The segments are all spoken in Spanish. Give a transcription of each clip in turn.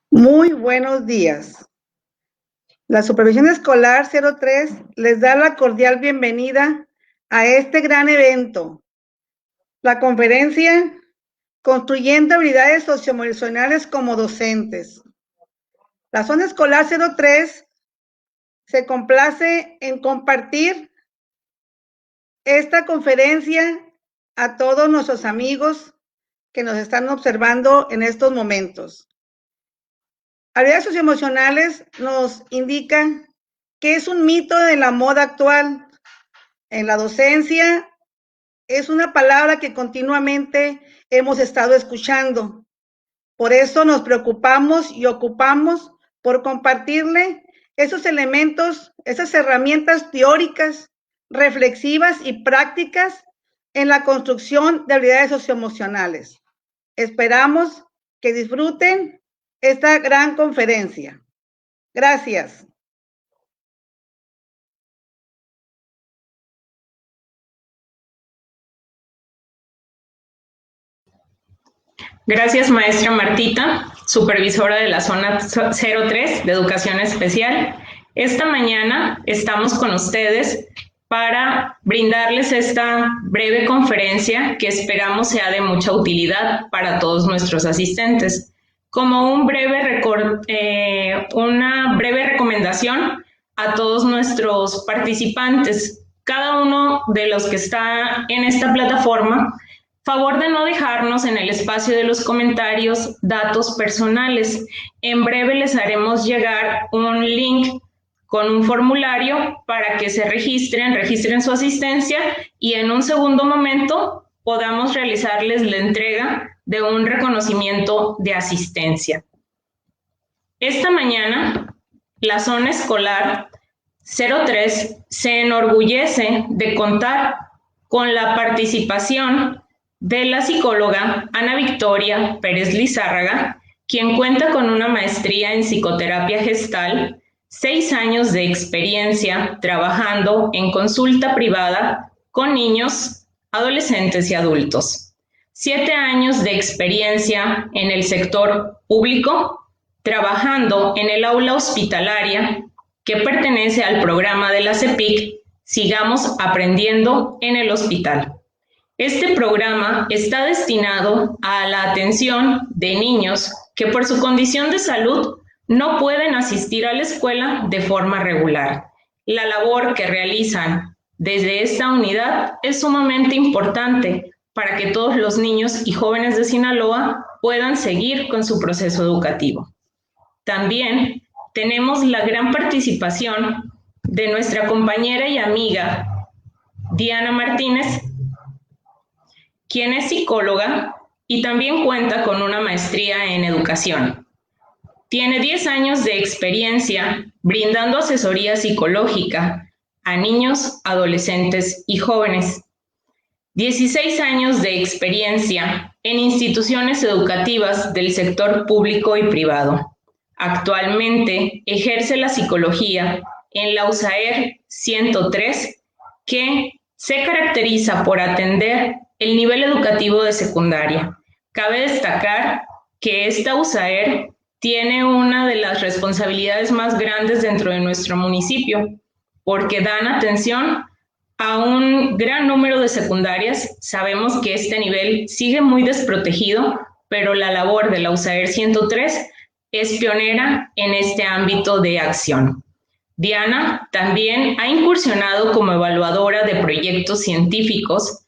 Muy buenos días. La Supervisión Escolar 03 les da la cordial bienvenida a este gran evento, la conferencia Construyendo habilidades socioemocionales como docentes. La Zona Escolar 03 se complace en compartir esta conferencia a todos nuestros amigos que nos están observando en estos momentos. Habilidades socioemocionales nos indican que es un mito de la moda actual. En la docencia es una palabra que continuamente hemos estado escuchando. Por eso nos preocupamos y ocupamos por compartirle esos elementos, esas herramientas teóricas, reflexivas y prácticas en la construcción de habilidades socioemocionales. Esperamos que disfruten esta gran conferencia. Gracias. Gracias, maestra Martita, supervisora de la Zona 03 de Educación Especial. Esta mañana estamos con ustedes para brindarles esta breve conferencia que esperamos sea de mucha utilidad para todos nuestros asistentes. Como una breve recomendación a todos nuestros participantes, cada uno de los que está en esta plataforma, favor de no dejarnos en el espacio de los comentarios datos personales. En breve les haremos llegar un link con un formulario para que se registren su asistencia y en un segundo momento podamos realizarles la entrega de un reconocimiento de asistencia. Esta mañana, la Zona Escolar 03 se enorgullece de contar con la participación de la psicóloga Ana Victoria Pérez Lizárraga, quien cuenta con una maestría en psicoterapia gestal, 6 años de experiencia trabajando en consulta privada con niños, adolescentes y adultos. 7 años de experiencia en el sector público, trabajando en el aula hospitalaria que pertenece al programa de la CEPIC, Sigamos Aprendiendo en el Hospital. Este programa está destinado a la atención de niños que por su condición de salud no pueden asistir a la escuela de forma regular. La labor que realizan desde esta unidad es sumamente importante para que todos los niños y jóvenes de Sinaloa puedan seguir con su proceso educativo. También tenemos la gran participación de nuestra compañera y amiga Diana Martínez, quien es psicóloga y también cuenta con una maestría en educación. Tiene 10 años de experiencia brindando asesoría psicológica a niños, adolescentes y jóvenes. 16 años de experiencia en instituciones educativas del sector público y privado. Actualmente ejerce la psicología en la USAER 103, que se caracteriza por atender el nivel educativo de secundaria. Cabe destacar que esta USAER tiene una de las responsabilidades más grandes dentro de nuestro municipio, porque dan atención a un gran número de secundarias. Sabemos que este nivel sigue muy desprotegido, pero la labor de la USAER 103 es pionera en este ámbito de acción. Diana también ha incursionado como evaluadora de proyectos científicos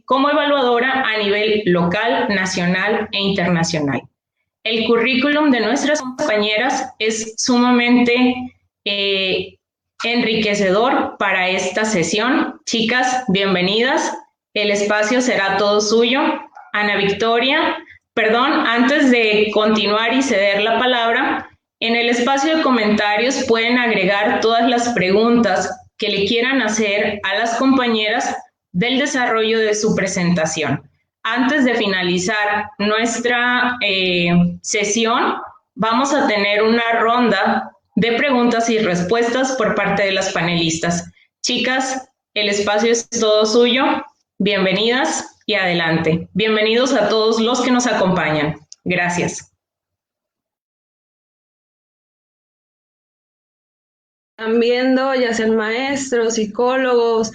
como evaluadora a nivel local, nacional e internacional. El currículum de nuestras compañeras es sumamente enriquecedor para esta sesión. Chicas, bienvenidas. El espacio será todo suyo. Ana Victoria, antes de continuar y ceder la palabra, En el espacio de comentarios pueden agregar todas las preguntas que le quieran hacer a las compañeras del desarrollo de su presentación. Antes de finalizar nuestra sesión, vamos a tener una ronda de preguntas y respuestas por parte de las panelistas. Chicas, el espacio es todo suyo. Bienvenidas y adelante. Bienvenidos a todos los que nos acompañan. Gracias. Están viendo, ya sean maestros, psicólogos,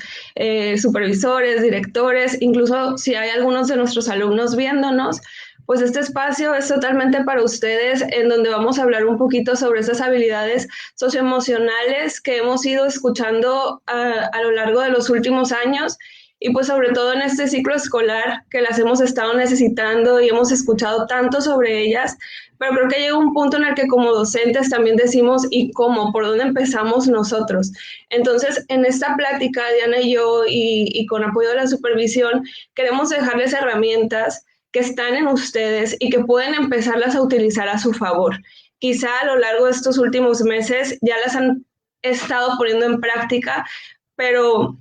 supervisores, directores, incluso si hay algunos de nuestros alumnos viéndonos, pues este espacio es totalmente para ustedes, en donde vamos a hablar un poquito sobre esas habilidades socioemocionales que hemos ido escuchando a lo largo de los últimos años, y pues sobre todo en este ciclo escolar que las hemos estado necesitando y hemos escuchado tanto sobre ellas, pero creo que llega un punto en el que como docentes también decimos, ¿y cómo? ¿Por dónde empezamos nosotros? Entonces, en esta plática, Diana y yo, y con apoyo de la supervisión, queremos dejarles herramientas que están en ustedes y que pueden empezarlas a utilizar a su favor. Quizá a lo largo de estos últimos meses ya las han estado poniendo en práctica, pero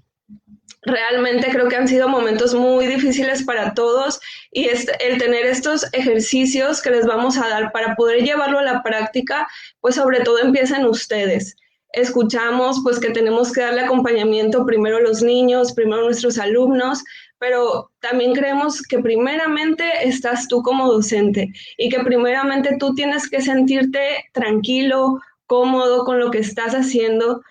realmente creo que han sido momentos muy difíciles para todos, y el tener estos ejercicios que les vamos a dar para poder llevarlo a la práctica, pues sobre todo empieza en ustedes. Escuchamos pues que tenemos que darle acompañamiento primero a los niños, primero a nuestros alumnos, pero también creemos que primeramente estás tú como docente y que primeramente tú tienes que sentirte tranquilo, cómodo con lo que estás haciendo,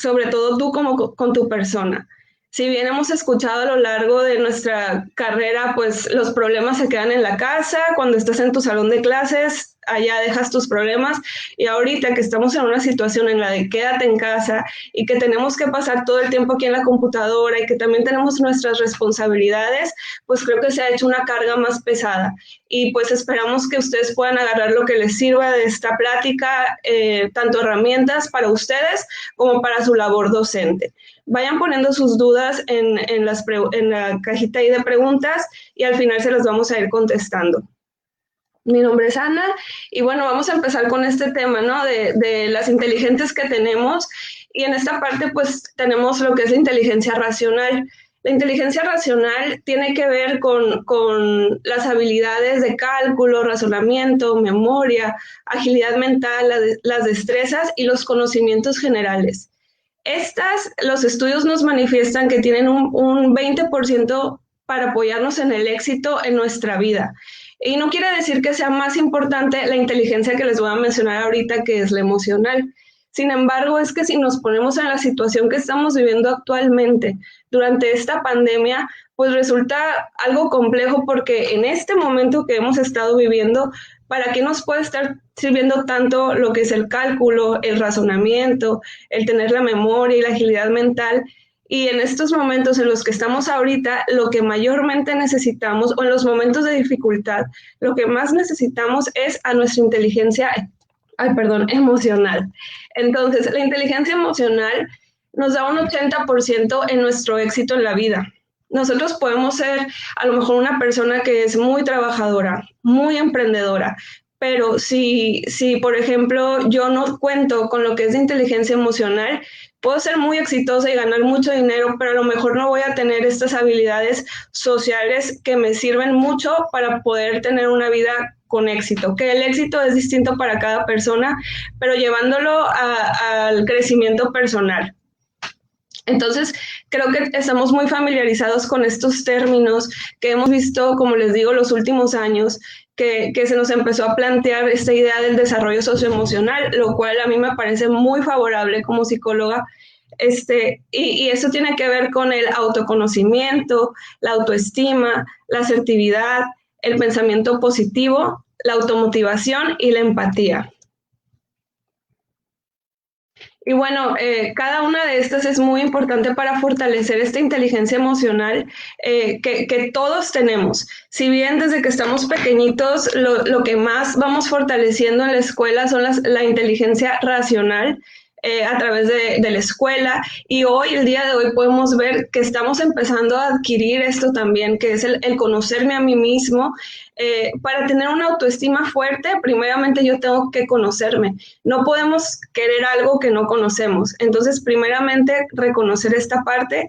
sobre todo tú como con tu persona. Si bien hemos escuchado a lo largo de nuestra carrera, pues los problemas se quedan en la casa, cuando estás en tu salón de clases, allá dejas tus problemas, y ahorita que estamos en una situación en la de quédate en casa y que tenemos que pasar todo el tiempo aquí en la computadora y que también tenemos nuestras responsabilidades, pues creo que se ha hecho una carga más pesada, y pues esperamos que ustedes puedan agarrar lo que les sirva de esta plática, tanto herramientas para ustedes como para su labor docente. Vayan poniendo sus dudas en la cajita ahí de preguntas y al final se las vamos a ir contestando. Mi nombre es Ana y bueno, vamos a empezar con este tema, ¿no? De las inteligentes que tenemos, y en esta parte pues tenemos lo que es la inteligencia racional. La inteligencia racional tiene que ver con las habilidades de cálculo, razonamiento, memoria, agilidad mental, las destrezas y los conocimientos generales. Los estudios nos manifiestan que tienen un 20% para apoyarnos en el éxito en nuestra vida. Y no quiere decir que sea más importante la inteligencia que les voy a mencionar ahorita, que es la emocional. Sin embargo, es que si nos ponemos en la situación que estamos viviendo actualmente durante esta pandemia, pues resulta algo complejo, porque en este momento que hemos estado viviendo, ¿para qué nos puede estar sirviendo tanto lo que es el cálculo, el razonamiento, el tener la memoria y la agilidad mental? Y en estos momentos en los que estamos ahorita, lo que mayormente necesitamos, o en los momentos de dificultad, lo que más necesitamos es a nuestra inteligencia, emocional. Entonces, la inteligencia emocional nos da un 80% en nuestro éxito en la vida. Nosotros podemos ser a lo mejor una persona que es muy trabajadora, muy emprendedora, pero si por ejemplo yo no cuento con lo que es de inteligencia emocional, puedo ser muy exitosa y ganar mucho dinero, pero a lo mejor no voy a tener estas habilidades sociales que me sirven mucho para poder tener una vida con éxito, que el éxito es distinto para cada persona, pero llevándolo al crecimiento personal. Entonces, creo que estamos muy familiarizados con estos términos que hemos visto, como les digo, los últimos años, que se nos empezó a plantear esta idea del desarrollo socioemocional, lo cual a mí me parece muy favorable como psicóloga. Y eso tiene que ver con el autoconocimiento, la autoestima, la asertividad, el pensamiento positivo, la automotivación y la empatía. Y bueno, cada una de estas es muy importante para fortalecer esta inteligencia emocional que todos tenemos. Si bien desde que estamos pequeñitos lo que más vamos fortaleciendo en la escuela son la inteligencia racional, a través de la escuela, y hoy, el día de hoy, podemos ver que estamos empezando a adquirir esto también, que es el conocerme a mí mismo. Para tener una autoestima fuerte, primeramente yo tengo que conocerme. No podemos querer algo que no conocemos. Entonces, primeramente, reconocer esta parte,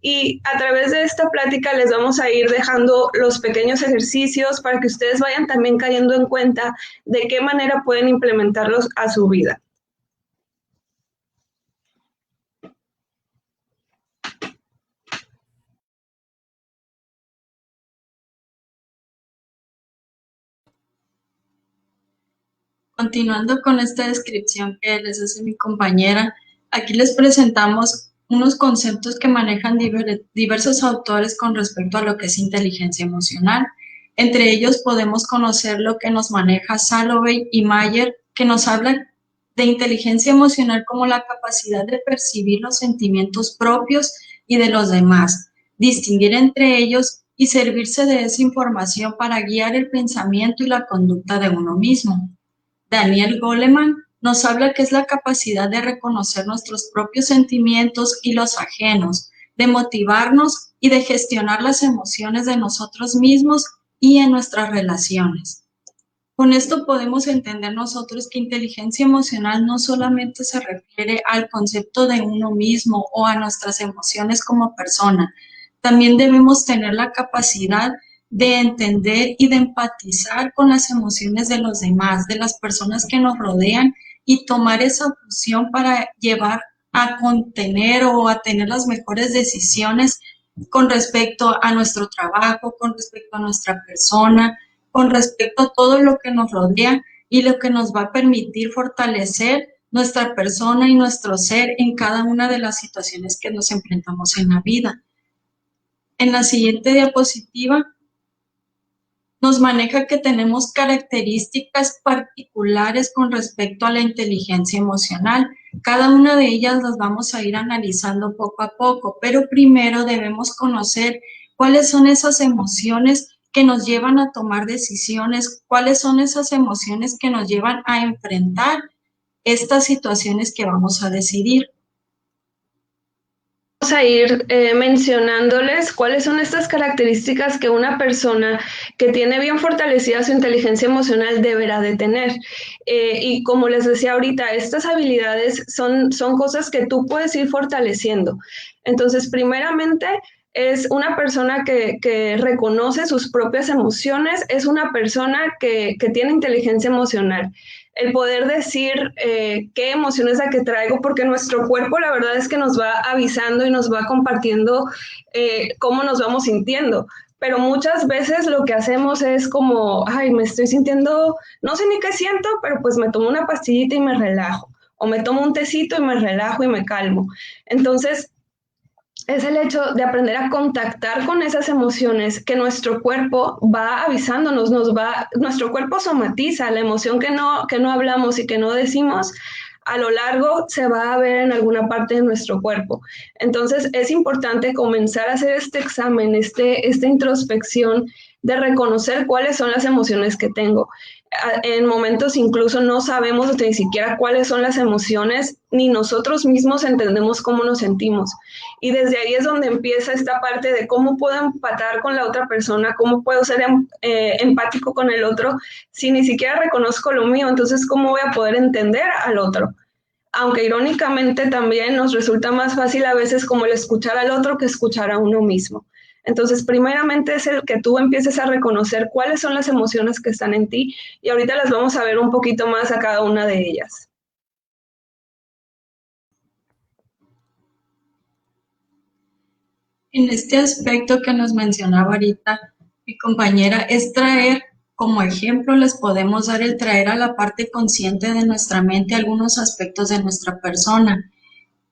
y a través de esta plática les vamos a ir dejando los pequeños ejercicios para que ustedes vayan también cayendo en cuenta de qué manera pueden implementarlos a su vida. Continuando con esta descripción que les hace mi compañera, aquí les presentamos unos conceptos que manejan diversos autores con respecto a lo que es inteligencia emocional. Entre ellos podemos conocer lo que nos maneja Salovey y Mayer, que nos habla de inteligencia emocional como la capacidad de percibir los sentimientos propios y de los demás, distinguir entre ellos y servirse de esa información para guiar el pensamiento y la conducta de uno mismo. Daniel Goleman nos habla que es la capacidad de reconocer nuestros propios sentimientos y los ajenos, de motivarnos y de gestionar las emociones de nosotros mismos y en nuestras relaciones. Con esto podemos entender nosotros que inteligencia emocional no solamente se refiere al concepto de uno mismo o a nuestras emociones como persona, también debemos tener la capacidad de entender y de empatizar con las emociones de los demás, de las personas que nos rodean, y tomar esa opción para llevar a contener o a tener las mejores decisiones con respecto a nuestro trabajo, con respecto a nuestra persona, con respecto a todo lo que nos rodea y lo que nos va a permitir fortalecer nuestra persona y nuestro ser en cada una de las situaciones que nos enfrentamos en la vida. En la siguiente diapositiva nos maneja que tenemos características particulares con respecto a la inteligencia emocional. Cada una de ellas las vamos a ir analizando poco a poco, pero primero debemos conocer cuáles son esas emociones que nos llevan a tomar decisiones, cuáles son esas emociones que nos llevan a enfrentar estas situaciones que vamos a decidir. Vamos a ir mencionándoles cuáles son estas características que una persona que tiene bien fortalecida su inteligencia emocional deberá de tener. Y como les decía ahorita, estas habilidades son cosas que tú puedes ir fortaleciendo. Entonces, primeramente, es una persona que reconoce sus propias emociones, es una persona que tiene inteligencia emocional. El poder decir qué emoción es la que traigo, porque nuestro cuerpo la verdad es que nos va avisando y nos va compartiendo cómo nos vamos sintiendo, pero muchas veces lo que hacemos es como, ay, me estoy sintiendo, no sé ni qué siento, pero pues me tomo una pastillita y me relajo, o me tomo un tecito y me relajo y me calmo. Entonces, es el hecho de aprender a contactar con esas emociones que nuestro cuerpo va avisándonos, nuestro cuerpo somatiza la emoción que no hablamos y que no decimos, a lo largo se va a ver en alguna parte de nuestro cuerpo. Entonces es importante comenzar a hacer este examen, esta introspección de reconocer cuáles son las emociones que tengo. En momentos incluso no sabemos ni siquiera cuáles son las emociones, ni nosotros mismos entendemos cómo nos sentimos. Y desde ahí es donde empieza esta parte de cómo puedo empatar con la otra persona, cómo puedo ser empático con el otro, si ni siquiera reconozco lo mío, entonces cómo voy a poder entender al otro. Aunque irónicamente también nos resulta más fácil a veces como el escuchar al otro que escuchar a uno mismo. Entonces, primeramente es el que tú empieces a reconocer cuáles son las emociones que están en ti, y ahorita las vamos a ver un poquito más a cada una de ellas. En este aspecto que nos mencionaba ahorita mi compañera, es traer como ejemplo, les podemos dar el traer a la parte consciente de nuestra mente algunos aspectos de nuestra persona.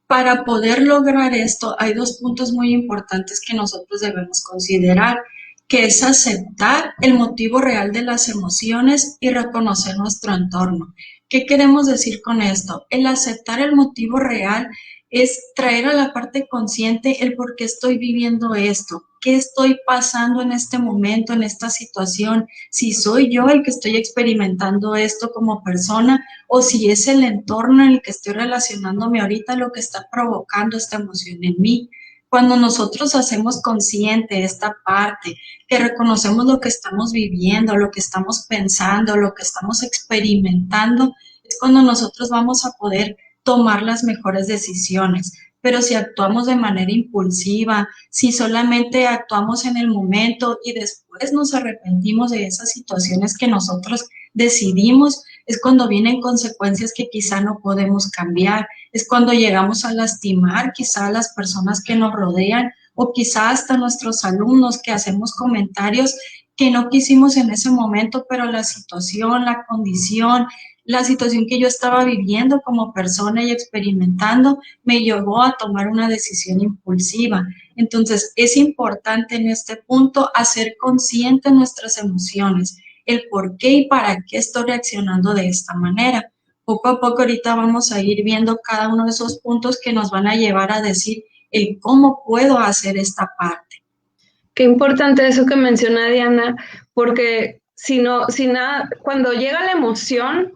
Para poder lograr esto, hay dos puntos muy importantes que nosotros debemos considerar, que es aceptar el motivo real de las emociones y reconocer nuestro entorno. ¿Qué queremos decir con esto? El aceptar el motivo real es traer a la parte consciente el por qué estoy viviendo esto, qué estoy pasando en este momento, en esta situación, si soy yo el que estoy experimentando esto como persona o si es el entorno en el que estoy relacionándome ahorita lo que está provocando esta emoción en mí. Cuando nosotros hacemos consciente esta parte, que reconocemos lo que estamos viviendo, lo que estamos pensando, lo que estamos experimentando, es cuando nosotros vamos a poder tomar las mejores decisiones. Pero si actuamos de manera impulsiva, si solamente actuamos en el momento y después nos arrepentimos de esas situaciones que nosotros decidimos, es cuando vienen consecuencias que quizá no podemos cambiar, es cuando llegamos a lastimar quizá a las personas que nos rodean o quizá hasta nuestros alumnos que hacemos comentarios que no quisimos en ese momento, pero la situación, la condición, la situación que yo estaba viviendo como persona y experimentando me llevó a tomar una decisión impulsiva. Entonces, es importante en este punto hacer consciente nuestras emociones, el por qué y para qué estoy reaccionando de esta manera. Poco a poco ahorita vamos a ir viendo cada uno de esos puntos que nos van a llevar a decir el cómo puedo hacer esta parte. Qué importante eso que menciona Diana, porque cuando llega la emoción,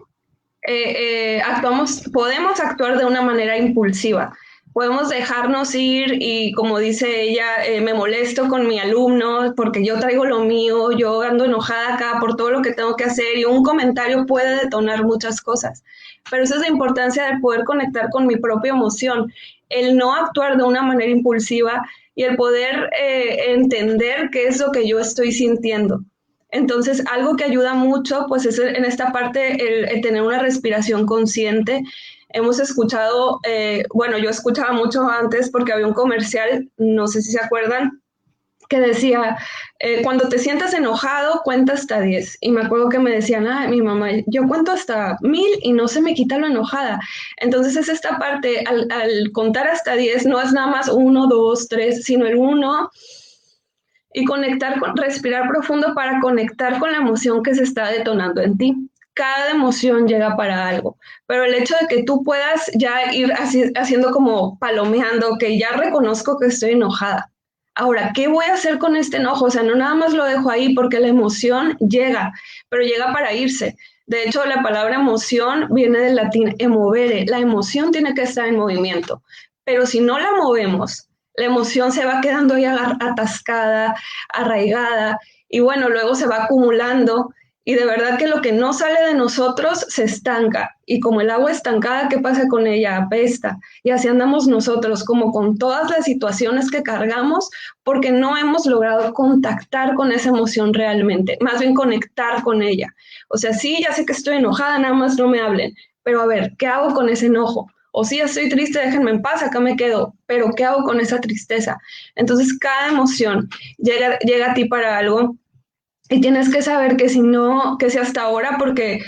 podemos actuar de una manera impulsiva. Podemos dejarnos ir y, como dice ella, me molesto con mi alumno porque yo traigo lo mío, yo ando enojada acá por todo lo que tengo que hacer y un comentario puede detonar muchas cosas. Pero esa es la importancia de poder conectar con mi propia emoción, el no actuar de una manera impulsiva y el poder entender qué es lo que yo estoy sintiendo. Entonces, algo que ayuda mucho, pues es en esta parte el tener una respiración consciente. Hemos escuchado, bueno, yo escuchaba mucho antes porque había un comercial, no sé si se acuerdan, que decía, cuando te sientas enojado, cuenta hasta 10. Y me acuerdo que me decían, mi mamá, yo cuento hasta 1000 y no se me quita lo enojada. Entonces es esta parte, al contar hasta 10, no es nada más 1, 2, 3, sino el 1 y respirar profundo para conectar con la emoción que se está detonando en ti. Cada emoción llega para algo, pero el hecho de que tú puedas ya ir haciendo como palomeando, que ya reconozco que estoy enojada. Ahora, ¿qué voy a hacer con este enojo? O sea, no nada más lo dejo ahí porque la emoción llega, pero llega para irse. De hecho, la palabra emoción viene del latín emovere. La emoción tiene que estar en movimiento, pero si no la movemos, la emoción se va quedando ahí atascada, arraigada, y bueno, luego se va acumulando, y de verdad que lo que no sale de nosotros se estanca, y como el agua estancada, ¿qué pasa con ella? Apesta, y así andamos nosotros, como con todas las situaciones que cargamos, porque no hemos logrado contactar con esa emoción realmente, más bien conectar con ella. O sea, sí, ya sé que estoy enojada, nada más no me hablen, pero a ver, ¿qué hago con ese enojo? O sí, estoy triste, déjenme en paz, acá me quedo, pero ¿qué hago con esa tristeza? Entonces, cada emoción llega a ti para algo y tienes que saber que si hasta ahora, porque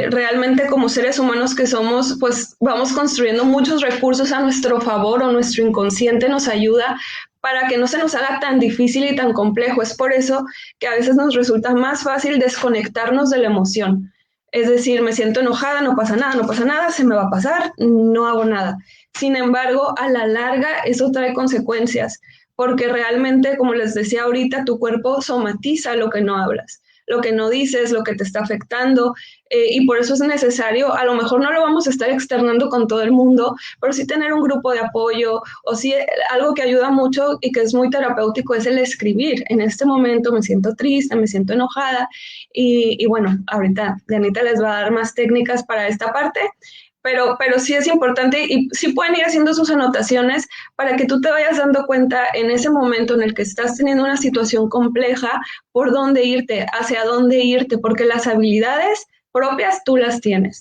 realmente como seres humanos que somos, pues vamos construyendo muchos recursos a nuestro favor o nuestro inconsciente nos ayuda para que no se nos haga tan difícil y tan complejo. Es por eso que a veces nos resulta más fácil desconectarnos de la emoción. Es decir, me siento enojada, no pasa nada, se me va a pasar, no hago nada. Sin embargo, a la larga eso trae consecuencias, porque realmente, como les decía ahorita, tu cuerpo somatiza lo que no hablas, lo que no dices, lo que te está afectando, y por eso es necesario, a lo mejor no lo vamos a estar externando con todo el mundo, pero sí tener un grupo de apoyo, o sí algo que ayuda mucho y que es muy terapéutico es el escribir. En este momento me siento triste, me siento enojada, y bueno, ahorita Dianita les va a dar más técnicas para esta parte, pero sí es importante y sí pueden ir haciendo sus anotaciones para que tú te vayas dando cuenta en ese momento en el que estás teniendo una situación compleja, por dónde irte, hacia dónde irte, porque las habilidades propias tú las tienes.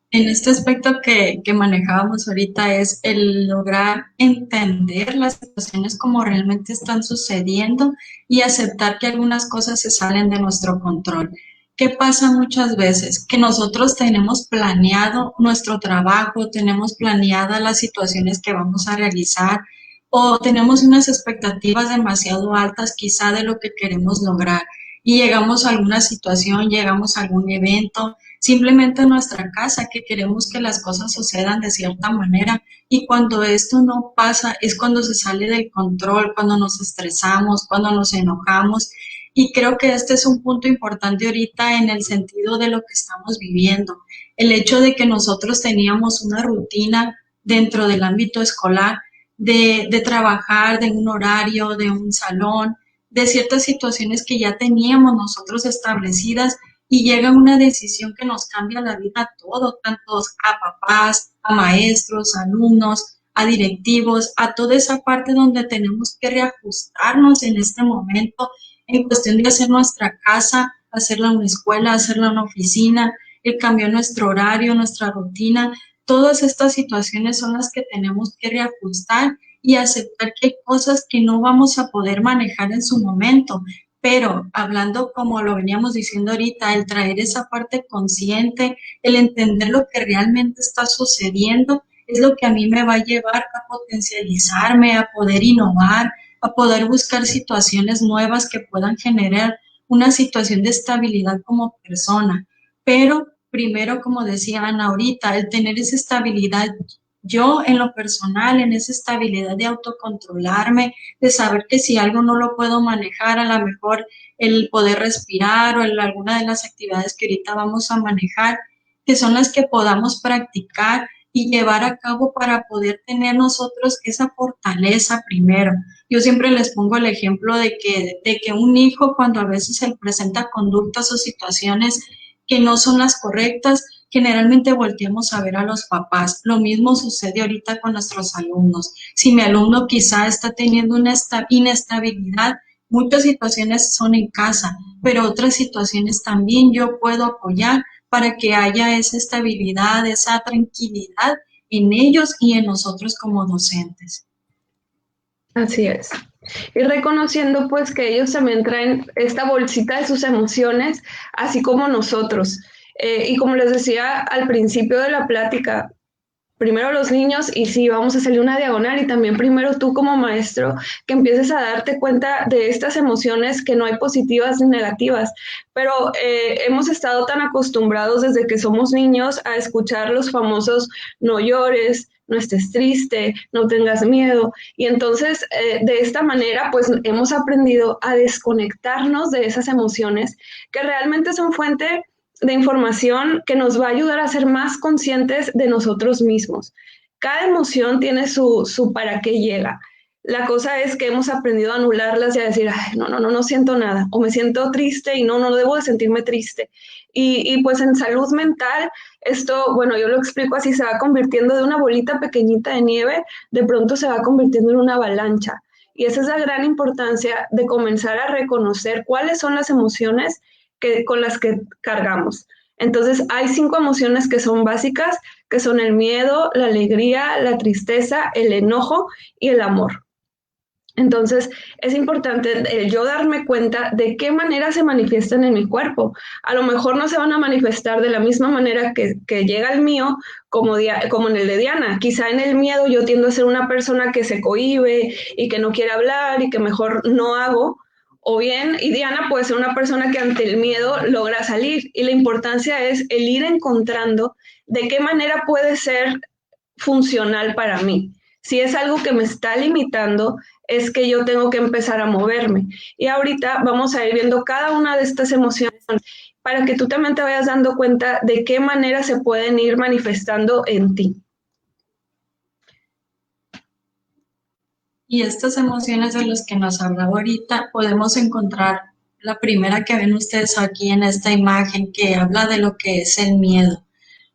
En este aspecto que manejábamos ahorita es el lograr entender las situaciones como realmente están sucediendo y aceptar que algunas cosas se salen de nuestro control. ¿Qué pasa muchas veces? Que nosotros tenemos planeado nuestro trabajo, tenemos planeadas las situaciones que vamos a realizar o tenemos unas expectativas demasiado altas quizá de lo que queremos lograr y llegamos a alguna situación, llegamos a algún evento simplemente en nuestra casa, que queremos que las cosas sucedan de cierta manera, y cuando esto no pasa es cuando se sale del control, cuando nos estresamos, cuando nos enojamos, y creo que este es un punto importante ahorita en el sentido de lo que estamos viviendo. El hecho de que nosotros teníamos una rutina dentro del ámbito escolar, de trabajar, de un horario, de un salón, de ciertas situaciones que ya teníamos nosotros establecidas, y llega una decisión que nos cambia la vida a todo, tanto a papás, a maestros, a alumnos, a directivos, a toda esa parte donde tenemos que reajustarnos en este momento en cuestión de hacer nuestra casa, hacerla una escuela, hacerla una oficina, el cambio en nuestro horario, nuestra rutina. Todas estas situaciones son las que tenemos que reajustar y aceptar que hay cosas que no vamos a poder manejar en su momento. Pero hablando como lo veníamos diciendo ahorita, el traer esa parte consciente, el entender lo que realmente está sucediendo, es lo que a mí me va a llevar a potencializarme, a poder innovar, a poder buscar situaciones nuevas que puedan generar una situación de estabilidad como persona. Pero primero, como decía Ana ahorita, el tener esa estabilidad, yo en lo personal, en esa estabilidad de autocontrolarme, de saber que si algo no lo puedo manejar, a lo mejor el poder respirar o alguna de las actividades que ahorita vamos a manejar, que son las que podamos practicar y llevar a cabo para poder tener nosotros esa fortaleza primero. Yo siempre les pongo el ejemplo de que un hijo, cuando a veces se presenta conductas o situaciones que no son las correctas, generalmente volteamos a ver a los papás. Lo mismo sucede ahorita con nuestros alumnos. Si mi alumno quizá está teniendo una inestabilidad, muchas situaciones son en casa, pero otras situaciones también yo puedo apoyar para que haya esa estabilidad, esa tranquilidad en ellos y en nosotros como docentes. Así es. Y reconociendo pues que ellos también traen esta bolsita de sus emociones, así como nosotros. Y como les decía al principio de la plática, primero los niños y sí, vamos a salir una diagonal y también primero tú como maestro que empieces a darte cuenta de estas emociones que no hay positivas ni negativas, pero hemos estado tan acostumbrados desde que somos niños a escuchar los famosos no llores, no estés triste, no tengas miedo y entonces de esta manera pues hemos aprendido a desconectarnos de esas emociones que realmente son fuente de información que nos va a ayudar a ser más conscientes de nosotros mismos. Cada emoción tiene su para qué llega. La cosa es que hemos aprendido a anularlas y a decir, ay, no siento nada, o me siento triste y no debo de sentirme triste. Y pues en salud mental, esto, bueno, yo lo explico así, se va convirtiendo de una bolita pequeñita de nieve, de pronto se va convirtiendo en una avalancha. Y esa es la gran importancia de comenzar a reconocer cuáles son las emociones con las que cargamos. Entonces, hay 5 emociones que son básicas, que son el miedo, la alegría, la tristeza, el enojo y el amor. Entonces, es importante yo darme cuenta de qué manera se manifiestan en mi cuerpo. A lo mejor no se van a manifestar de la misma manera que llega el mío, como en el de Diana. Quizá en el miedo yo tiendo a ser una persona que se cohíbe y que no quiere hablar y que mejor no hago. O bien, y Diana puede ser una persona que ante el miedo logra salir. Y la importancia es el ir encontrando de qué manera puede ser funcional para mí. Si es algo que me está limitando, es que yo tengo que empezar a moverme. Y ahorita vamos a ir viendo cada una de estas emociones para que tú también te vayas dando cuenta de qué manera se pueden ir manifestando en ti. Y estas emociones de las que nos hablaba ahorita, podemos encontrar la primera que ven ustedes aquí en esta imagen, que habla de lo que es el miedo.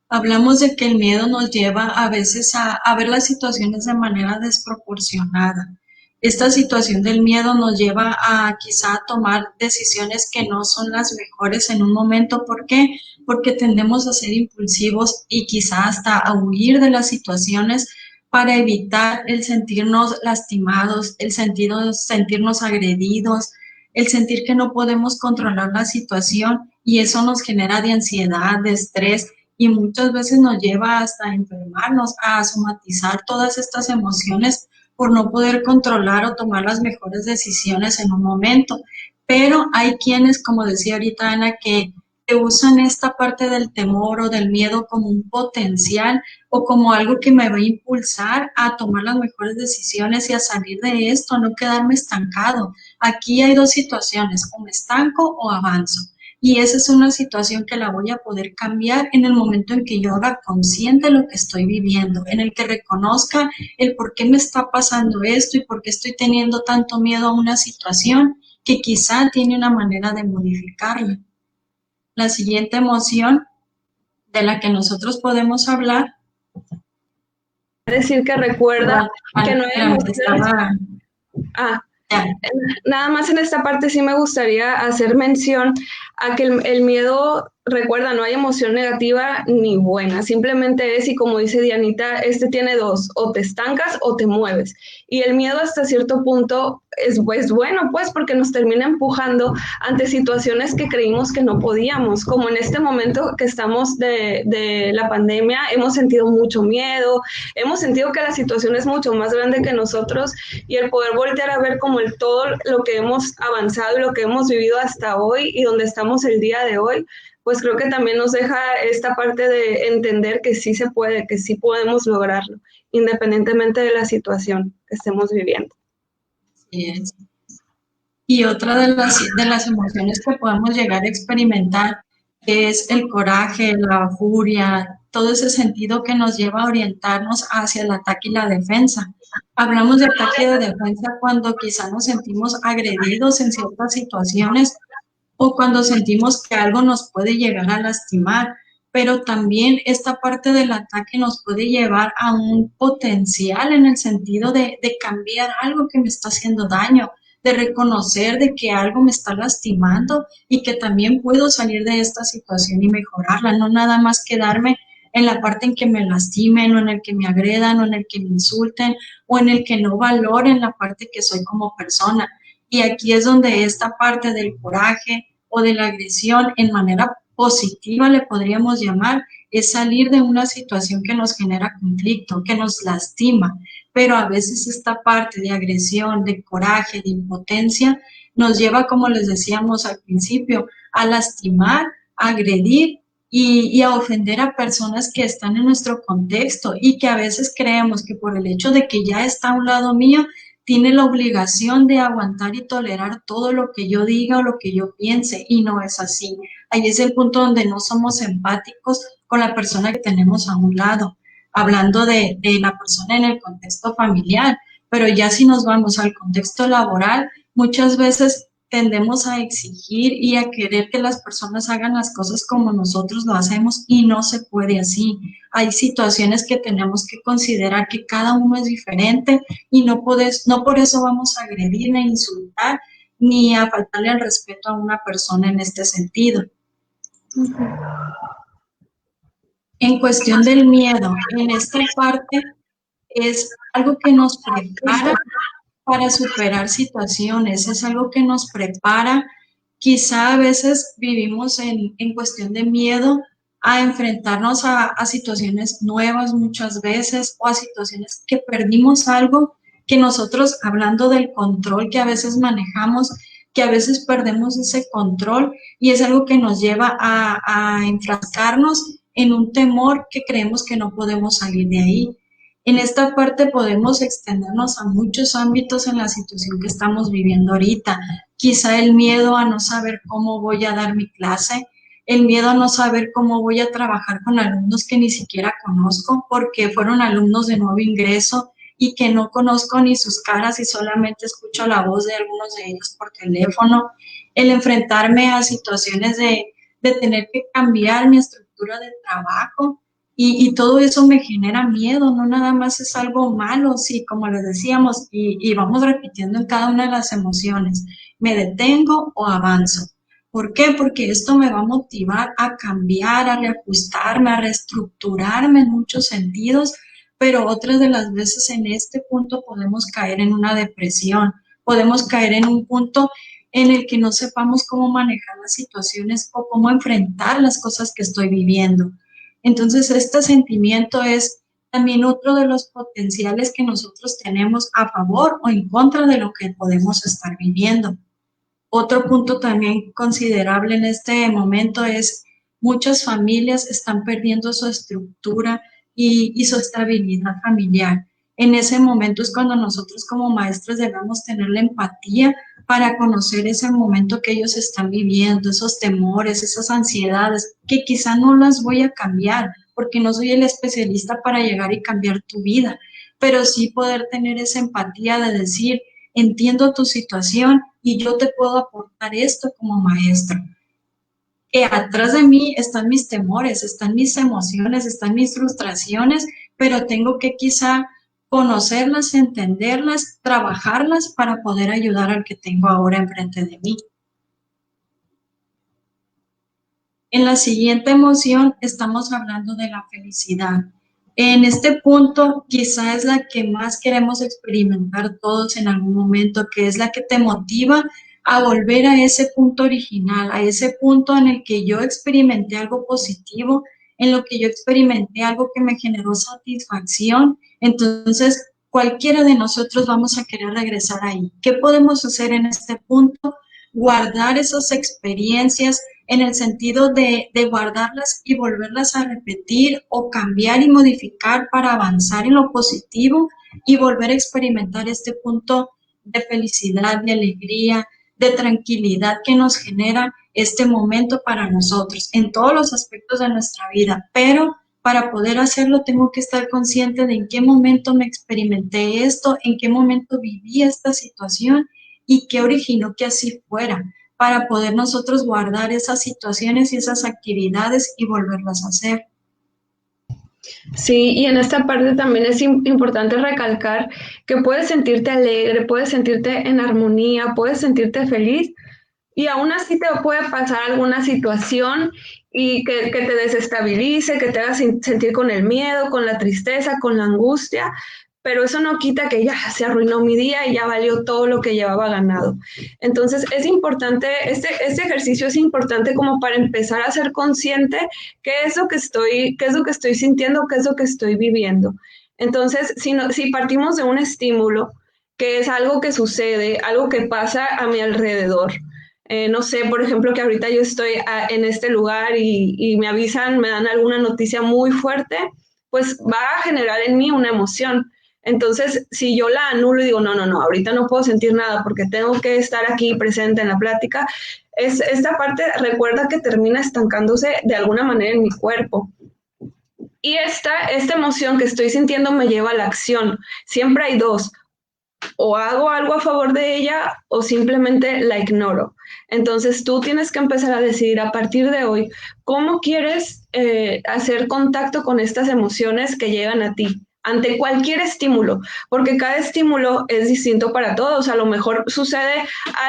Hablamos de que el miedo nos lleva a veces a ver las situaciones de manera desproporcionada. Esta situación del miedo nos lleva a quizá tomar decisiones que no son las mejores en un momento. ¿Por qué? Porque tendemos a ser impulsivos y quizá hasta a huir de las situaciones para evitar el sentirnos lastimados, el sentirnos agredidos, el sentir que no podemos controlar la situación, y eso nos genera de ansiedad, de estrés, y muchas veces nos lleva hasta a enfermarnos, a somatizar todas estas emociones por no poder controlar o tomar las mejores decisiones en un momento. Pero hay quienes, como decía ahorita Ana, que que usan esta parte del temor o del miedo como un potencial o como algo que me va a impulsar a tomar las mejores decisiones y a salir de esto, a no quedarme estancado. Aquí hay dos situaciones, o me estanco o avanzo. Y esa es una situación que la voy a poder cambiar en el momento en que yo haga consciente de lo que estoy viviendo, en el que reconozca el por qué me está pasando esto y por qué estoy teniendo tanto miedo a una situación que quizá tiene una manera de modificarla. La siguiente emoción de la que nosotros podemos hablar. Decir que recuerda que no hay emociones. Ya. Nada más en esta parte sí me gustaría hacer mención a que el miedo, recuerda, no hay emoción negativa ni buena, simplemente es, y como dice Dianita, tiene dos, o te estancas o te mueves. Y el miedo hasta cierto punto es bueno, pues, porque nos termina empujando ante situaciones que creímos que no podíamos, como en este momento que estamos de la pandemia, hemos sentido mucho miedo, hemos sentido que la situación es mucho más grande que nosotros, y el poder voltear a ver como todo lo que hemos avanzado y lo que hemos vivido hasta hoy y donde estamos el día de hoy, pues creo que también nos deja esta parte de entender que sí se puede, que sí podemos lograrlo, independientemente de la situación que estemos viviendo. Así es. Y otra de las emociones que podemos llegar a experimentar es el coraje, la furia, todo ese sentido que nos lleva a orientarnos hacia el ataque y la defensa. Hablamos de ataque y de defensa cuando quizá nos sentimos agredidos en ciertas situaciones o cuando sentimos que algo nos puede llegar a lastimar, pero también esta parte del ataque nos puede llevar a un potencial en el sentido de cambiar algo que me está haciendo daño, de reconocer de que algo me está lastimando y que también puedo salir de esta situación y mejorarla, no nada más quedarme en la parte en que me lastimen o en el que me agredan o en el que me insulten o en el que no valoren la parte que soy como persona. Y aquí es donde esta parte del coraje o de la agresión en manera positiva le podríamos llamar, es salir de una situación que nos genera conflicto, que nos lastima, pero a veces esta parte de agresión, de coraje, de impotencia, nos lleva, como les decíamos al principio, a lastimar, a agredir y a ofender a personas que están en nuestro contexto y que a veces creemos que por el hecho de que ya está a un lado mío, tiene la obligación de aguantar y tolerar todo lo que yo diga o lo que yo piense, y no es así. Ahí es el punto donde no somos empáticos con la persona que tenemos a un lado, hablando de la persona en el contexto familiar, pero ya si nos vamos al contexto laboral, muchas veces tendemos a exigir y a querer que las personas hagan las cosas como nosotros lo hacemos y no se puede así. Hay situaciones que tenemos que considerar que cada uno es diferente y no por eso vamos a agredir ni insultar ni a faltarle al respeto a una persona en este sentido. En cuestión del miedo, en esta parte es algo que nos prepara para superar situaciones, es algo que nos prepara. Quizá a veces vivimos en cuestión de miedo a enfrentarnos a situaciones nuevas muchas veces o a situaciones que perdimos algo que nosotros, hablando del control que a veces manejamos, que a veces perdemos ese control y es algo que nos lleva a enfrascarnos en un temor que creemos que no podemos salir de ahí. En esta parte podemos extendernos a muchos ámbitos en la situación que estamos viviendo ahorita. Quizá el miedo a no saber cómo voy a dar mi clase, el miedo a no saber cómo voy a trabajar con alumnos que ni siquiera conozco porque fueron alumnos de nuevo ingreso y que no conozco ni sus caras y solamente escucho la voz de algunos de ellos por teléfono. El enfrentarme a situaciones de tener que cambiar mi estructura de trabajo. Y todo eso me genera miedo, no nada más es algo malo, sí, como les decíamos, y vamos repitiendo en cada una de las emociones, me detengo o avanzo. ¿Por qué? Porque esto me va a motivar a cambiar, a reajustarme, a reestructurarme en muchos sentidos, pero otras de las veces en este punto podemos caer en una depresión, podemos caer en un punto en el que no sepamos cómo manejar las situaciones o cómo enfrentar las cosas que estoy viviendo. Entonces, este sentimiento es también otro de los potenciales que nosotros tenemos a favor o en contra de lo que podemos estar viviendo. Otro punto también considerable en este momento es muchas familias están perdiendo su estructura y su estabilidad familiar. En ese momento es cuando nosotros como maestros debemos tener la empatía para conocer ese momento que ellos están viviendo, esos temores, esas ansiedades, que quizá no las voy a cambiar, porque no soy el especialista para llegar y cambiar tu vida, pero sí poder tener esa empatía de decir, entiendo tu situación y yo te puedo aportar esto como maestro. Que atrás de mí están mis temores, están mis emociones, están mis frustraciones, pero tengo que quizá conocerlas, entenderlas, trabajarlas para poder ayudar al que tengo ahora enfrente de mí. En la siguiente emoción estamos hablando de la felicidad. En este punto quizá es la que más queremos experimentar todos en algún momento, que es la que te motiva a volver a ese punto original, a ese punto en el que yo experimenté algo positivo, en lo que yo experimenté algo que me generó satisfacción. Entonces, cualquiera de nosotros vamos a querer regresar ahí. ¿Qué podemos hacer en este punto? Guardar esas experiencias en el sentido de guardarlas y volverlas a repetir o cambiar y modificar para avanzar en lo positivo y volver a experimentar este punto de felicidad, de alegría, de tranquilidad que nos genera este momento para nosotros en todos los aspectos de nuestra vida. Pero para poder hacerlo tengo que estar consciente de en qué momento me experimenté esto, en qué momento viví esta situación y qué originó que así fuera, para poder nosotros guardar esas situaciones y esas actividades y volverlas a hacer. Sí, y en esta parte también es importante recalcar que puedes sentirte alegre, puedes sentirte en armonía, puedes sentirte feliz y aún así te puede pasar alguna situación y que te desestabilice, que te haga sentir con el miedo, con la tristeza, con la angustia, pero eso no quita que ya se arruinó mi día y ya valió todo lo que llevaba ganado. Entonces es importante, este ejercicio es importante como para empezar a ser consciente qué es lo que estoy sintiendo, qué es lo que estoy viviendo. Entonces, si partimos de un estímulo, que es algo que sucede, algo que pasa a mi alrededor, no sé, por ejemplo, que ahorita yo estoy en este lugar y me avisan, me dan alguna noticia muy fuerte, pues va a generar en mí una emoción. Entonces, si yo la anulo y digo, no, ahorita no puedo sentir nada porque tengo que estar aquí presente en la plática, esta parte recuerda que termina estancándose de alguna manera en mi cuerpo. Y esta emoción que estoy sintiendo me lleva a la acción. Siempre hay dos, o hago algo a favor de ella o simplemente la ignoro. Entonces tú tienes que empezar a decidir a partir de hoy cómo quieres hacer contacto con estas emociones que llegan a ti ante cualquier estímulo, porque cada estímulo es distinto para todos. A lo mejor sucede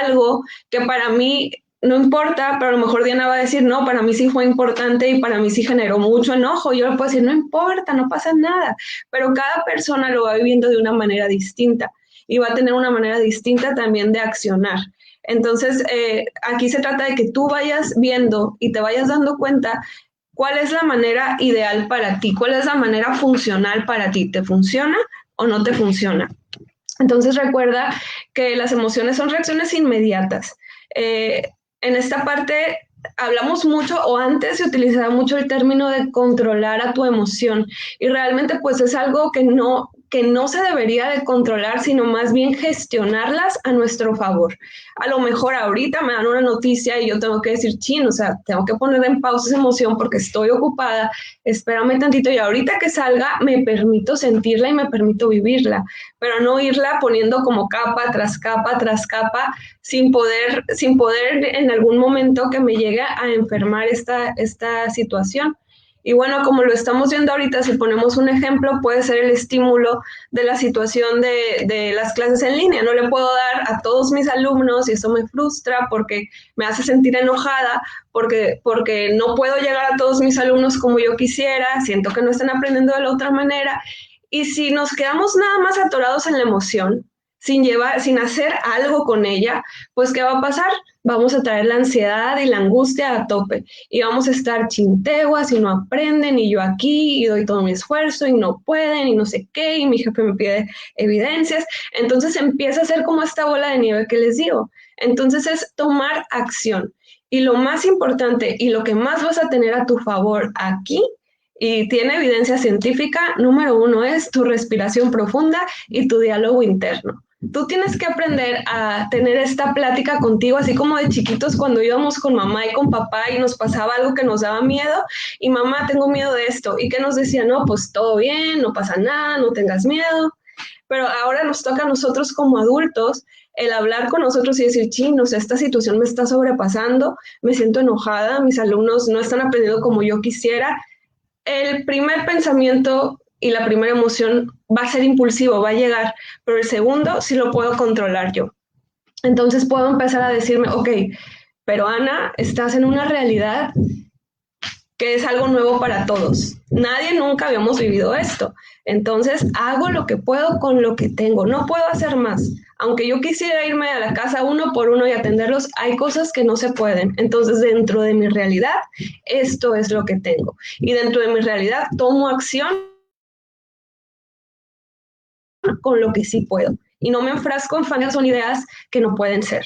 algo que para mí no importa, pero a lo mejor Diana va a decir, no, para mí sí fue importante y para mí sí generó mucho enojo. Yo le puedo decir, no importa, no pasa nada, pero cada persona lo va viviendo de una manera distinta y va a tener una manera distinta también de accionar. Entonces, aquí se trata de que tú vayas viendo y te vayas dando cuenta cuál es la manera ideal para ti, cuál es la manera funcional para ti. ¿Te funciona o no te funciona? Entonces, recuerda que las emociones son reacciones inmediatas. En esta parte hablamos mucho, o antes se utilizaba mucho el término de controlar a tu emoción, y realmente pues es algo que no se debería de controlar, sino más bien gestionarlas a nuestro favor. A lo mejor ahorita me dan una noticia y yo tengo que decir, chin, o sea, tengo que poner en pausa esa emoción porque estoy ocupada, espérame tantito y ahorita que salga me permito sentirla y me permito vivirla, pero no irla poniendo como capa tras capa tras capa, sin poder en algún momento que me llegue a enfermar esta situación. Y bueno, como lo estamos viendo ahorita, si ponemos un ejemplo, puede ser el estímulo de la situación de las clases en línea. No le puedo dar a todos mis alumnos y eso me frustra porque me hace sentir enojada, porque no puedo llegar a todos mis alumnos como yo quisiera, siento que no están aprendiendo de la otra manera. Y si nos quedamos nada más atorados en la emoción, sin hacer algo con ella, pues ¿qué va a pasar? Vamos a traer la ansiedad y la angustia a tope y vamos a estar chinteguas y no aprenden y yo aquí y doy todo mi esfuerzo y no pueden y no sé qué y mi jefe me pide evidencias. Entonces empieza a ser como esta bola de nieve que les digo. Entonces es tomar acción. Y lo más importante y lo que más vas a tener a tu favor aquí, y tiene evidencia científica, número 1 es tu respiración profunda y tu diálogo interno. Tú tienes que aprender a tener esta plática contigo, así como de chiquitos cuando íbamos con mamá y con papá y nos pasaba algo que nos daba miedo, y mamá, tengo miedo de esto, y que nos decía, no, pues todo bien, no pasa nada, no tengas miedo. Pero ahora nos toca a nosotros como adultos el hablar con nosotros y decir, chinos, esta situación me está sobrepasando, me siento enojada, mis alumnos no están aprendiendo como yo quisiera. El primer pensamiento y la primera emoción va a ser impulsivo, va a llegar, pero el segundo sí lo puedo controlar yo. Entonces puedo empezar a decirme, ok, pero Ana, estás en una realidad que es algo nuevo para todos. Nadie nunca habíamos vivido esto. Entonces hago lo que puedo con lo que tengo. No puedo hacer más. Aunque yo quisiera irme a la casa uno por uno y atenderlos, hay cosas que no se pueden. Entonces, dentro de mi realidad, esto es lo que tengo. Y dentro de mi realidad, tomo acción con lo que sí puedo. Y no me enfrasco en fantasías o ideas que no pueden ser.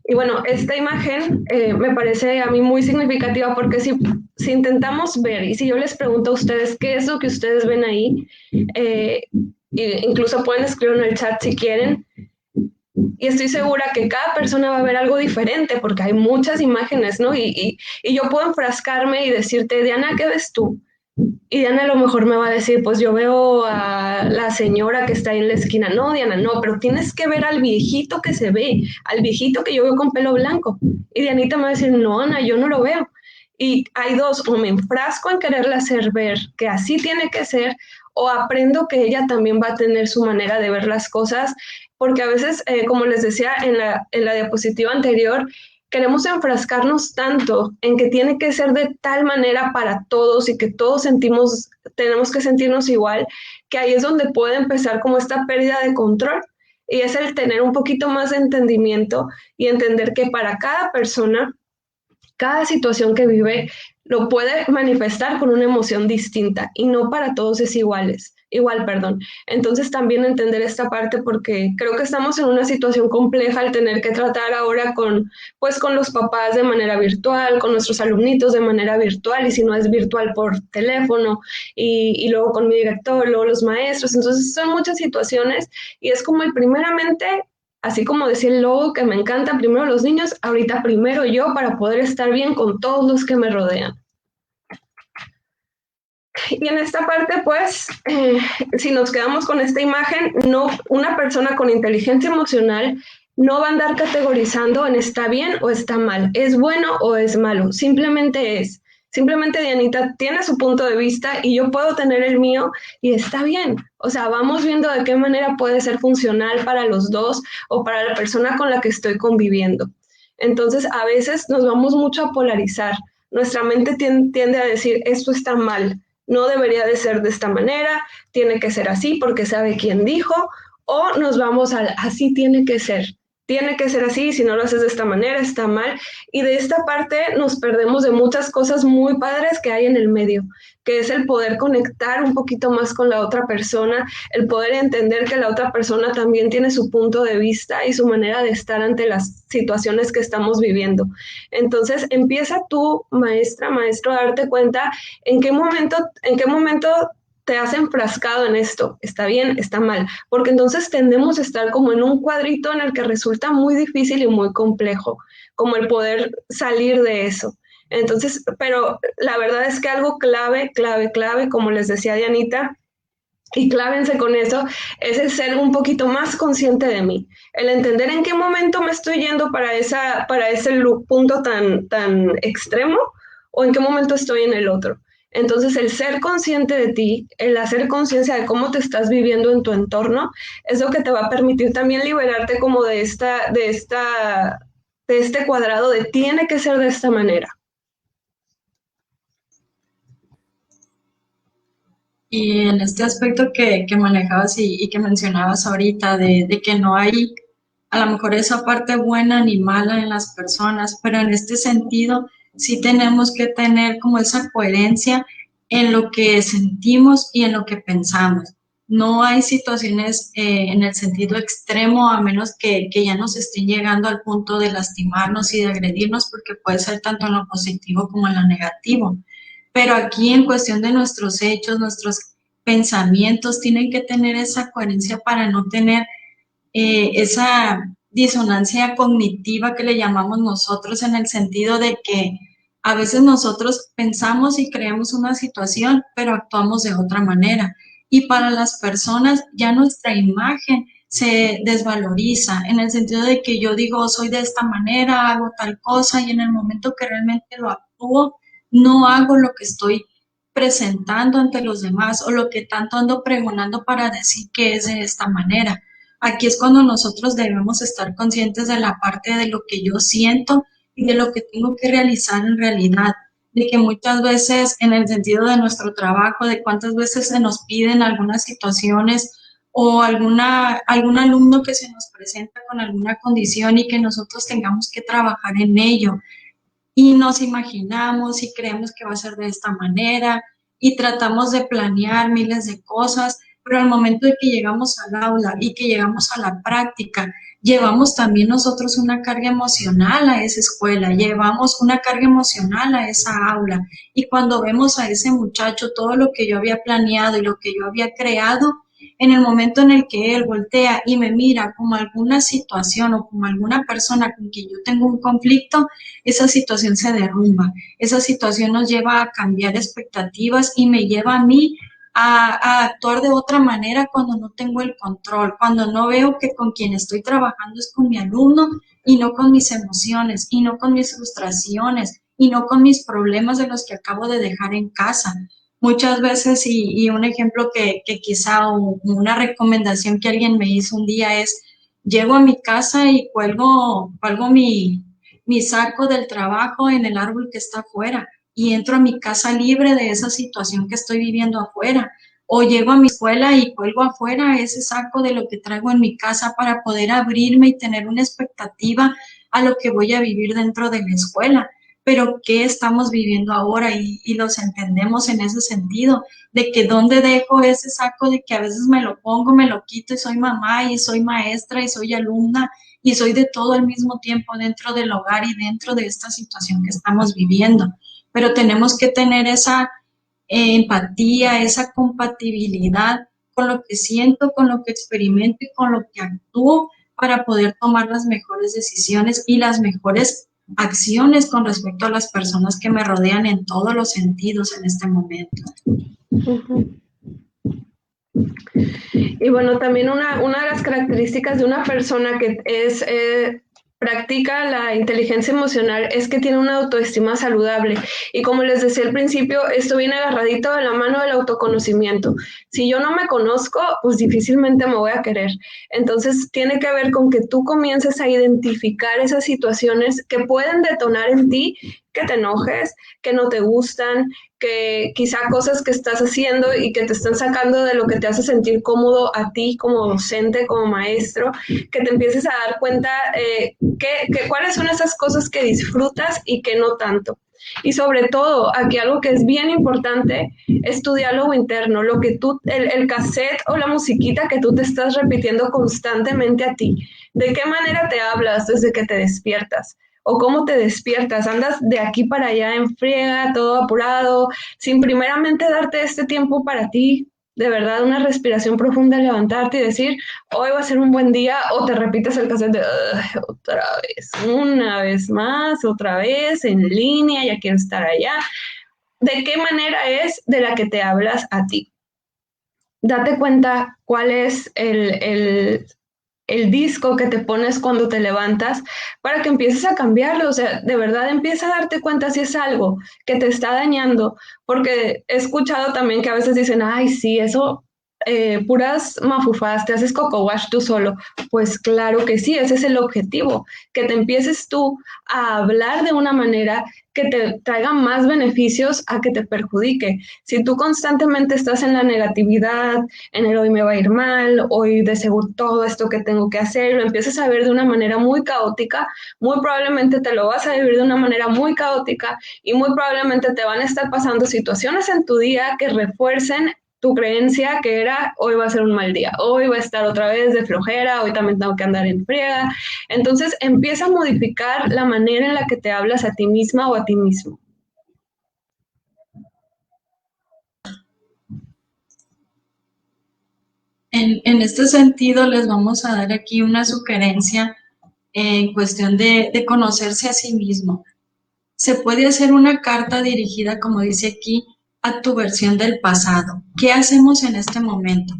Y bueno, esta imagen me parece a mí muy significativa porque si intentamos ver y si yo les pregunto a ustedes qué es lo que ustedes ven ahí, incluso pueden escribirlo en el chat si quieren, y estoy segura que cada persona va a ver algo diferente porque hay muchas imágenes, ¿no? Y yo puedo enfrascarme y decirte, Diana, ¿qué ves tú? Y Diana a lo mejor me va a decir, pues yo veo a la señora que está ahí en la esquina. No, Diana, no, pero tienes que ver al viejito que se ve, al viejito que yo veo con pelo blanco. Y Dianita me va a decir, no, Ana, yo no lo veo. Y hay dos, o me enfrasco en quererle hacer ver que así tiene que ser, o aprendo que ella también va a tener su manera de ver las cosas, porque a veces, como les decía en la diapositiva anterior, queremos enfrascarnos tanto en que tiene que ser de tal manera para todos y que todos tenemos que sentirnos igual, que ahí es donde puede empezar como esta pérdida de control y es el tener un poquito más de entendimiento y entender que para cada persona, cada situación que vive lo puede manifestar con una emoción distinta y no para todos es igual, perdón. Entonces también entender esta parte porque creo que estamos en una situación compleja al tener que tratar ahora con los papás de manera virtual, con nuestros alumnitos de manera virtual y si no es virtual por teléfono y luego con mi director, luego los maestros. Entonces son muchas situaciones y es como el primeramente, así como decía el logo que me encanta, primero los niños, ahorita primero yo para poder estar bien con todos los que me rodean. Y en esta parte, pues, si nos quedamos con esta imagen, no, una persona con inteligencia emocional no va a andar categorizando en está bien o está mal, es bueno o es malo, simplemente es. Simplemente Dianita tiene su punto de vista y yo puedo tener el mío y está bien. O sea, vamos viendo de qué manera puede ser funcional para los dos o para la persona con la que estoy conviviendo. Entonces, a veces nos vamos mucho a polarizar. Nuestra mente tiende a decir, esto está mal, no debería de ser de esta manera, tiene que ser así porque sabe quién dijo, o nos vamos al así tiene que ser así, si no lo haces de esta manera está mal, y de esta parte nos perdemos de muchas cosas muy padres que hay en el medio, que es el poder conectar un poquito más con la otra persona, el poder entender que la otra persona también tiene su punto de vista y su manera de estar ante las situaciones que estamos viviendo. Entonces empieza tú, maestra, maestro, a darte cuenta en qué momento te has enfrascado en esto, está bien, está mal, porque entonces tendemos a estar como en un cuadrito en el que resulta muy difícil y muy complejo, como el poder salir de eso. Entonces, pero la verdad es que algo clave, como les decía Dianita, y clávense con eso, es el ser un poquito más consciente de mí, el entender en qué momento me estoy yendo para ese punto tan extremo o en qué momento estoy en el otro. Entonces, el ser consciente de ti, el hacer conciencia de cómo te estás viviendo en tu entorno, es lo que te va a permitir también liberarte como de este cuadrado de tiene que ser de esta manera. Y en este aspecto que manejabas y que mencionabas ahorita, de que no hay a lo mejor esa parte buena ni mala en las personas, pero en este sentido sí tenemos que tener como esa coherencia en lo que sentimos y en lo que pensamos. No hay situaciones en el sentido extremo, a menos que ya nos estén llegando al punto de lastimarnos y de agredirnos, porque puede ser tanto en lo positivo como en lo negativo. Pero aquí en cuestión de nuestros hechos, nuestros pensamientos, tienen que tener esa coherencia para no tener esa disonancia cognitiva que le llamamos nosotros, en el sentido de que a veces nosotros pensamos y creemos una situación, pero actuamos de otra manera. Y para las personas ya nuestra imagen se desvaloriza, en el sentido de que yo digo, soy de esta manera, hago tal cosa, y en el momento que realmente lo actúo, no hago lo que estoy presentando ante los demás o lo que tanto ando pregonando para decir que es de esta manera. Aquí es cuando nosotros debemos estar conscientes de la parte de lo que yo siento y de lo que tengo que realizar en realidad, de que muchas veces en el sentido de nuestro trabajo, de cuántas veces se nos piden algunas situaciones o algún alumno que se nos presenta con alguna condición y que nosotros tengamos que trabajar en ello y nos imaginamos y creemos que va a ser de esta manera y tratamos de planear miles de cosas, pero al momento de que llegamos al aula y que llegamos a la práctica, llevamos también nosotros una carga emocional a esa escuela, llevamos una carga emocional a esa aula y cuando vemos a ese muchacho todo lo que yo había planeado y lo que yo había creado, en el momento en el que él voltea y me mira como alguna situación o como alguna persona con quien yo tengo un conflicto, esa situación se derrumba, esa situación nos lleva a cambiar expectativas y me lleva a mí a actuar de otra manera cuando no tengo el control, cuando no veo que con quien estoy trabajando es con mi alumno y no con mis emociones y no con mis frustraciones y no con mis problemas de los que acabo de dejar en casa. Muchas veces, y un ejemplo que quizá o una recomendación que alguien me hizo un día es, llego a mi casa y cuelgo mi saco del trabajo en el árbol que está afuera y entro a mi casa libre de esa situación que estoy viviendo afuera. O llego a mi escuela y cuelgo afuera ese saco de lo que traigo en mi casa para poder abrirme y tener una expectativa a lo que voy a vivir dentro de la escuela. Pero ¿qué estamos viviendo ahora? Y los entendemos en ese sentido, de que dónde dejo ese saco de que a veces me lo pongo, me lo quito y soy mamá y soy maestra y soy alumna y soy de todo al mismo tiempo dentro del hogar y dentro de esta situación que estamos viviendo. Pero tenemos que tener esa empatía, esa compatibilidad con lo que siento, con lo que experimento y con lo que actúo para poder tomar las mejores decisiones y las mejores acciones con respecto a las personas que me rodean en todos los sentidos en este momento. Y bueno, también una de las características de una persona que practica la inteligencia emocional es que tiene una autoestima saludable. Y como les decía al principio, esto viene agarradito de la mano del autoconocimiento. Si yo no me conozco, pues difícilmente me voy a querer. Entonces tiene que ver con que tú comiences a identificar esas situaciones que pueden detonar en ti, que te enojes, que no te gustan, que quizá cosas que estás haciendo y que te están sacando de lo que te hace sentir cómodo a ti como docente, como maestro, que te empieces a dar cuenta cuáles son esas cosas que disfrutas y que no tanto. Y sobre todo, aquí algo que es bien importante es tu diálogo interno, lo que el cassette o la musiquita que tú te estás repitiendo constantemente a ti. ¿De qué manera te hablas desde que te despiertas? ¿O cómo te despiertas? ¿Andas de aquí para allá en friega, todo apurado, sin primeramente darte este tiempo para ti? De verdad, una respiración profunda, levantarte y decir, hoy va a ser un buen día, o te repites el cassette de otra vez, una vez más, otra vez, en línea, ya quiero estar allá. ¿De qué manera es de la que te hablas a ti? Date cuenta cuál es el disco que te pones cuando te levantas para que empieces a cambiarlo, o sea, de verdad empieza a darte cuenta si es algo que te está dañando, porque he escuchado también que a veces dicen, ay, sí, eso puras mafufas, te haces coco wash tú solo. Pues claro que sí, ese es el objetivo, que te empieces tú a hablar de una manera que te traiga más beneficios a que te perjudique. Si tú constantemente estás en la negatividad, en el hoy me va a ir mal, hoy de seguro todo esto que tengo que hacer, lo empiezas a ver de una manera muy caótica, muy probablemente te lo vas a vivir de una manera muy caótica y muy probablemente te van a estar pasando situaciones en tu día que refuercen tu creencia que era hoy va a ser un mal día, hoy va a estar otra vez de flojera, hoy también tengo que andar en friega. Entonces empieza a modificar la manera en la que te hablas a ti misma o a ti mismo. En este sentido, les vamos a dar aquí una sugerencia en cuestión de conocerse a sí mismo. Se puede hacer una carta dirigida, como dice aquí, a tu versión del pasado. ¿Qué hacemos en este momento?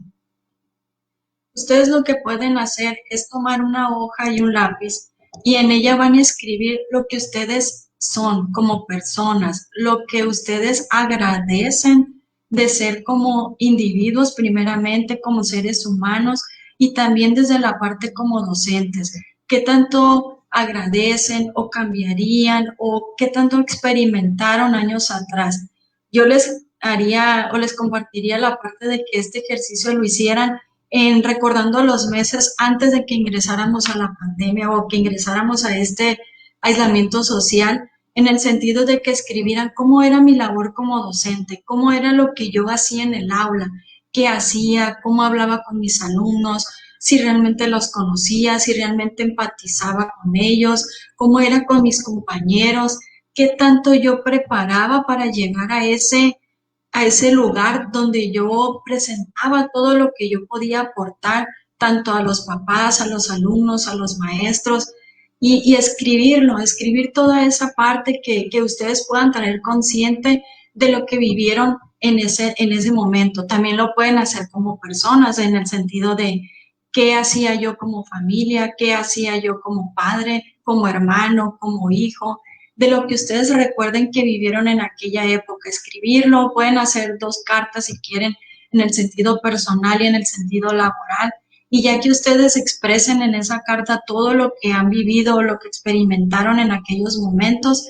Ustedes lo que pueden hacer es tomar una hoja y un lápiz y en ella van a escribir lo que ustedes son como personas, lo que ustedes agradecen de ser como individuos primeramente, como seres humanos y también desde la parte como docentes. ¿Qué tanto agradecen o cambiarían o qué tanto experimentaron años atrás? Yo les haría o les compartiría la parte de que este ejercicio lo hicieran en recordando los meses antes de que ingresáramos a la pandemia o que ingresáramos a este aislamiento social, en el sentido de que escribieran cómo era mi labor como docente, cómo era lo que yo hacía en el aula, qué hacía, cómo hablaba con mis alumnos, si realmente los conocía, si realmente empatizaba con ellos, cómo era con mis compañeros, qué tanto yo preparaba para llegar a ese lugar donde yo presentaba todo lo que yo podía aportar, tanto a los papás, a los alumnos, a los maestros, y escribirlo, escribir toda esa parte que ustedes puedan tener consciente de lo que vivieron en ese momento. También lo pueden hacer como personas, en el sentido de qué hacía yo como familia, qué hacía yo como padre, como hermano, como hijo, de lo que ustedes recuerden que vivieron en aquella época, escribirlo, pueden hacer 2 cartas si quieren, en el sentido personal y en el sentido laboral, y ya que ustedes expresen en esa carta todo lo que han vivido, lo que experimentaron en aquellos momentos,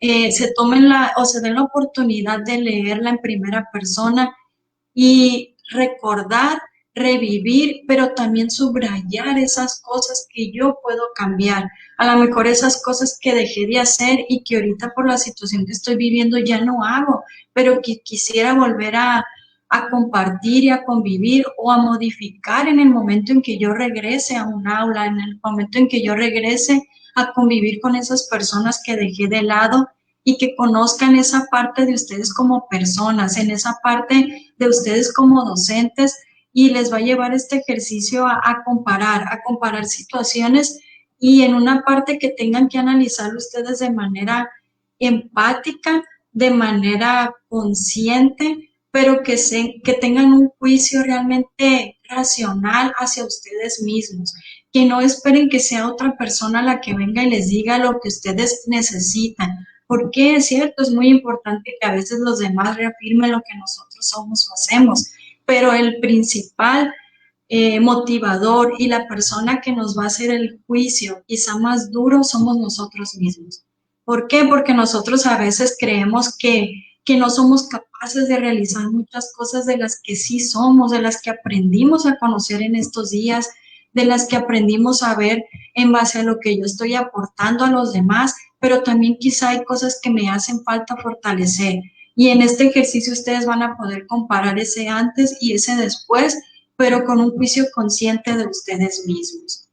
se tomen o se den la oportunidad de leerla en primera persona y recordar, revivir, pero también subrayar esas cosas que yo puedo cambiar. A lo mejor esas cosas que dejé de hacer y que ahorita por la situación que estoy viviendo ya no hago, pero que quisiera volver a compartir y a convivir o a modificar en el momento en que yo regrese a un aula, en el momento en que yo regrese a convivir con esas personas que dejé de lado y que conozcan esa parte de ustedes como personas, en esa parte de ustedes como docentes, y les va a llevar este ejercicio a comparar situaciones y en una parte que tengan que analizar ustedes de manera empática, de manera consciente, pero que tengan un juicio realmente racional hacia ustedes mismos, que no esperen que sea otra persona la que venga y les diga lo que ustedes necesitan, porque es cierto, es muy importante que a veces los demás reafirmen lo que nosotros somos o hacemos, pero el principal motivador y la persona que nos va a hacer el juicio quizá más duro somos nosotros mismos. ¿Por qué? Porque nosotros a veces creemos que no somos capaces de realizar muchas cosas de las que sí somos, de las que aprendimos a conocer en estos días, de las que aprendimos a ver en base a lo que yo estoy aportando a los demás, pero también quizá hay cosas que me hacen falta fortalecer. Y en este ejercicio ustedes van a poder comparar ese antes y ese después, pero con un juicio consciente de ustedes mismos.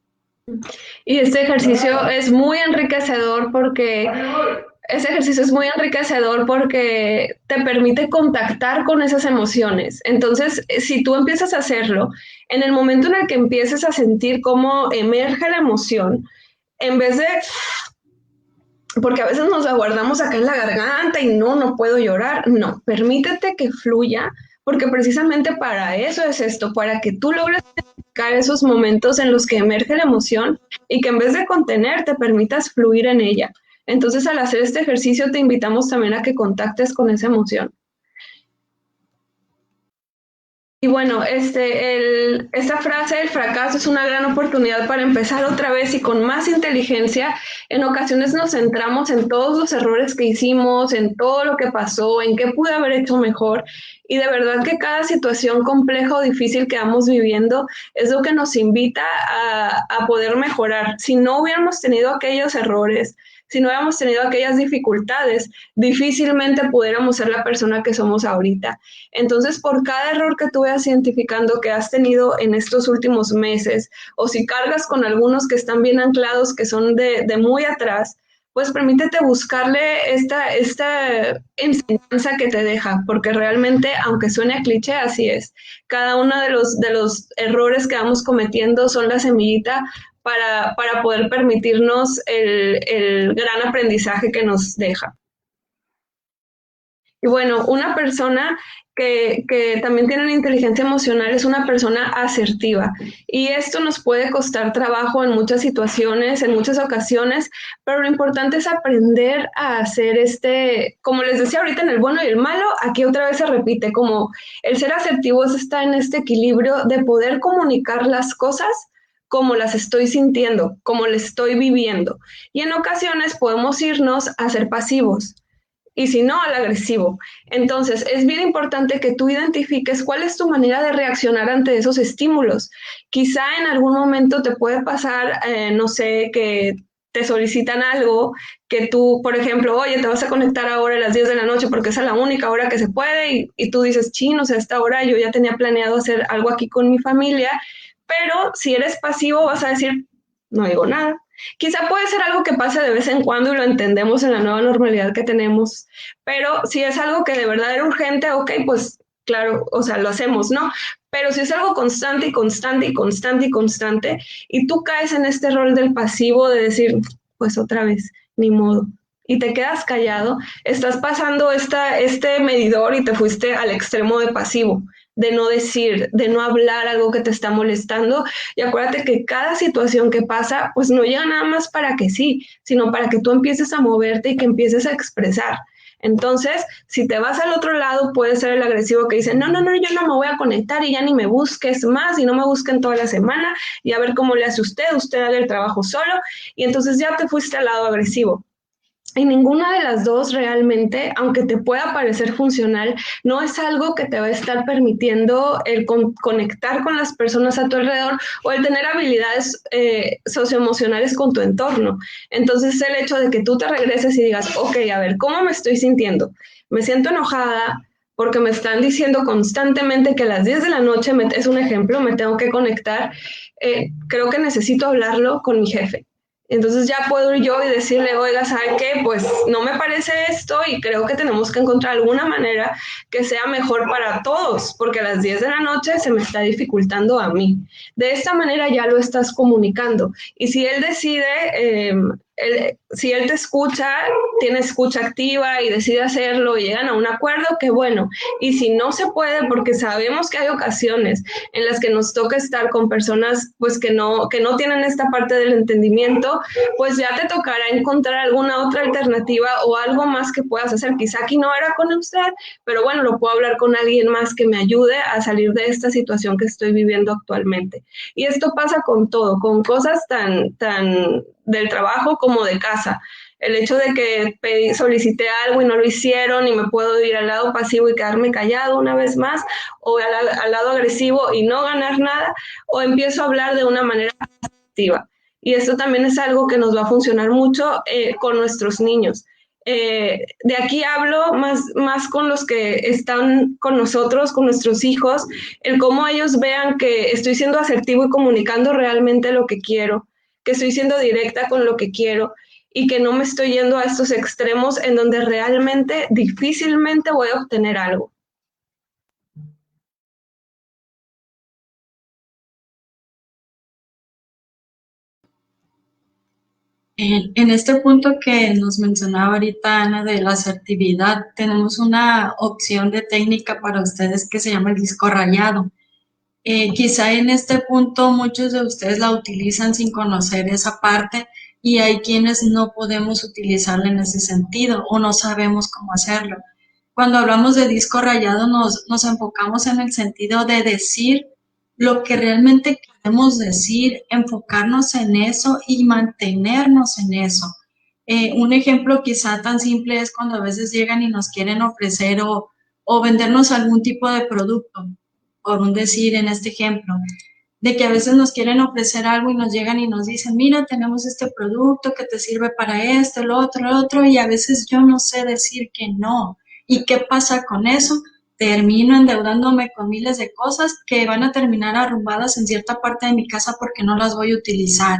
Y este ejercicio es muy enriquecedor porque te permite contactar con esas emociones. Entonces, si tú empiezas a hacerlo, en el momento en el que empieces a sentir cómo emerge la emoción, en vez de, porque a veces nos aguardamos acá en la garganta y no puedo llorar, no, permítete que fluya, porque precisamente para eso es esto, para que tú logres identificar esos momentos en los que emerge la emoción y que en vez de contener te permitas fluir en ella. Entonces, al hacer este ejercicio te invitamos también a que contactes con esa emoción. Y bueno, esta frase del fracaso es una gran oportunidad para empezar otra vez y con más inteligencia. En ocasiones nos centramos en todos los errores que hicimos, en todo lo que pasó, en qué pude haber hecho mejor. Y de verdad que cada situación compleja o difícil que vamos viviendo es lo que nos invita a poder mejorar. Si no hubiéramos tenido aquellos errores, si no hubiéramos tenido aquellas dificultades, difícilmente pudiéramos ser la persona que somos ahorita. Entonces, por cada error que tú veas identificando que has tenido en estos últimos meses, o si cargas con algunos que están bien anclados, que son de muy atrás, pues permítete buscarle esta enseñanza que te deja, porque realmente, aunque suene a cliché, así es. Cada uno de los errores que vamos cometiendo son la semillita para poder permitirnos el gran aprendizaje que nos deja. Y bueno, una persona que también tiene una inteligencia emocional es una persona asertiva. Y esto nos puede costar trabajo en muchas situaciones, en muchas ocasiones, pero lo importante es aprender a hacer como les decía ahorita, en el bueno y el malo, aquí otra vez se repite, como el ser asertivo está en este equilibrio de poder comunicar las cosas como las estoy sintiendo, como las estoy viviendo. Y en ocasiones podemos irnos a ser pasivos y si no, al agresivo. Entonces, es bien importante que tú identifiques cuál es tu manera de reaccionar ante esos estímulos. Quizá en algún momento te puede pasar, no sé, que te solicitan algo, que tú, por ejemplo, oye, te vas a conectar ahora a las 10 de la noche porque esa es la única hora que se puede y tú dices, chin, o sea, a esta hora yo ya tenía planeado hacer algo aquí con mi familia, pero si eres pasivo vas a decir, no digo nada. Quizá puede ser algo que pase de vez en cuando y lo entendemos en la nueva normalidad que tenemos, pero si es algo que de verdad era urgente, ok, pues claro, o sea, lo hacemos, ¿no? Pero si es algo constante y constante y constante y constante, y tú caes en este rol del pasivo de decir, pues otra vez, ni modo, y te quedas callado, estás pasando este medidor y te fuiste al extremo de pasivo, de no decir, de no hablar algo que te está molestando. Y acuérdate que cada situación que pasa, pues no llega nada más para que sí, sino para que tú empieces a moverte y que empieces a expresar. Entonces, si te vas al otro lado, puede ser el agresivo que dice, no, no, no, yo no me voy a conectar y ya ni me busques más y no me busquen toda la semana y a ver cómo le hace usted haga el trabajo solo y entonces ya te fuiste al lado agresivo. Y ninguna de las dos realmente, aunque te pueda parecer funcional, no es algo que te va a estar permitiendo el conectar con las personas a tu alrededor o el tener habilidades socioemocionales con tu entorno. Entonces el hecho de que tú te regreses y digas, ok, a ver, ¿cómo me estoy sintiendo? Me siento enojada porque me están diciendo constantemente que a las 10 de la noche, es un ejemplo, me tengo que conectar. Creo que necesito hablarlo con mi jefe. Entonces ya puedo ir yo y decirle, oiga, ¿sabe qué? Pues no me parece esto y creo que tenemos que encontrar alguna manera que sea mejor para todos, porque a las 10 de la noche se me está dificultando a mí. De esta manera ya lo estás comunicando. Y si él decide, si él te escucha, tiene escucha activa y decide hacerlo y llegan a un acuerdo, qué bueno. Y si no se puede, porque sabemos que hay ocasiones en las que nos toca estar con personas pues que no tienen esta parte del entendimiento, pues ya te tocará encontrar alguna otra alternativa o algo más que puedas hacer. Quizá aquí no era con usted, pero bueno, lo puedo hablar con alguien más que me ayude a salir de esta situación que estoy viviendo actualmente. Y esto pasa con todo, con cosas tan del trabajo como de casa. El hecho de que solicité algo y no lo hicieron y me puedo ir al lado pasivo y quedarme callado una vez más, o al lado agresivo y no ganar nada, o empiezo a hablar de una manera activa. Y esto también es algo que nos va a funcionar mucho con nuestros niños. De aquí hablo más con los que están con nosotros, con nuestros hijos, el cómo ellos vean que estoy siendo asertivo y comunicando realmente lo que quiero, que estoy siendo directa con lo que quiero y que no me estoy yendo a estos extremos en donde realmente difícilmente voy a obtener algo. En este punto que nos mencionaba ahorita Ana de la asertividad, tenemos una opción de técnica para ustedes que se llama el disco rayado. Quizá en este punto muchos de ustedes la utilizan sin conocer esa parte y hay quienes no podemos utilizarla en ese sentido o no sabemos cómo hacerlo. Cuando hablamos de disco rayado nos enfocamos en el sentido de decir lo que realmente queremos decir, enfocarnos en eso y mantenernos en eso. Un ejemplo quizá tan simple es cuando a veces llegan y nos quieren ofrecer o vendernos algún tipo de producto, por un decir en este ejemplo, de que a veces nos quieren ofrecer algo y nos llegan y nos dicen, mira, tenemos este producto que te sirve para esto, el otro, y a veces yo no sé decir que no. ¿Y qué pasa con eso? Termino endeudándome con miles de cosas que van a terminar arrumbadas en cierta parte de mi casa porque no las voy a utilizar.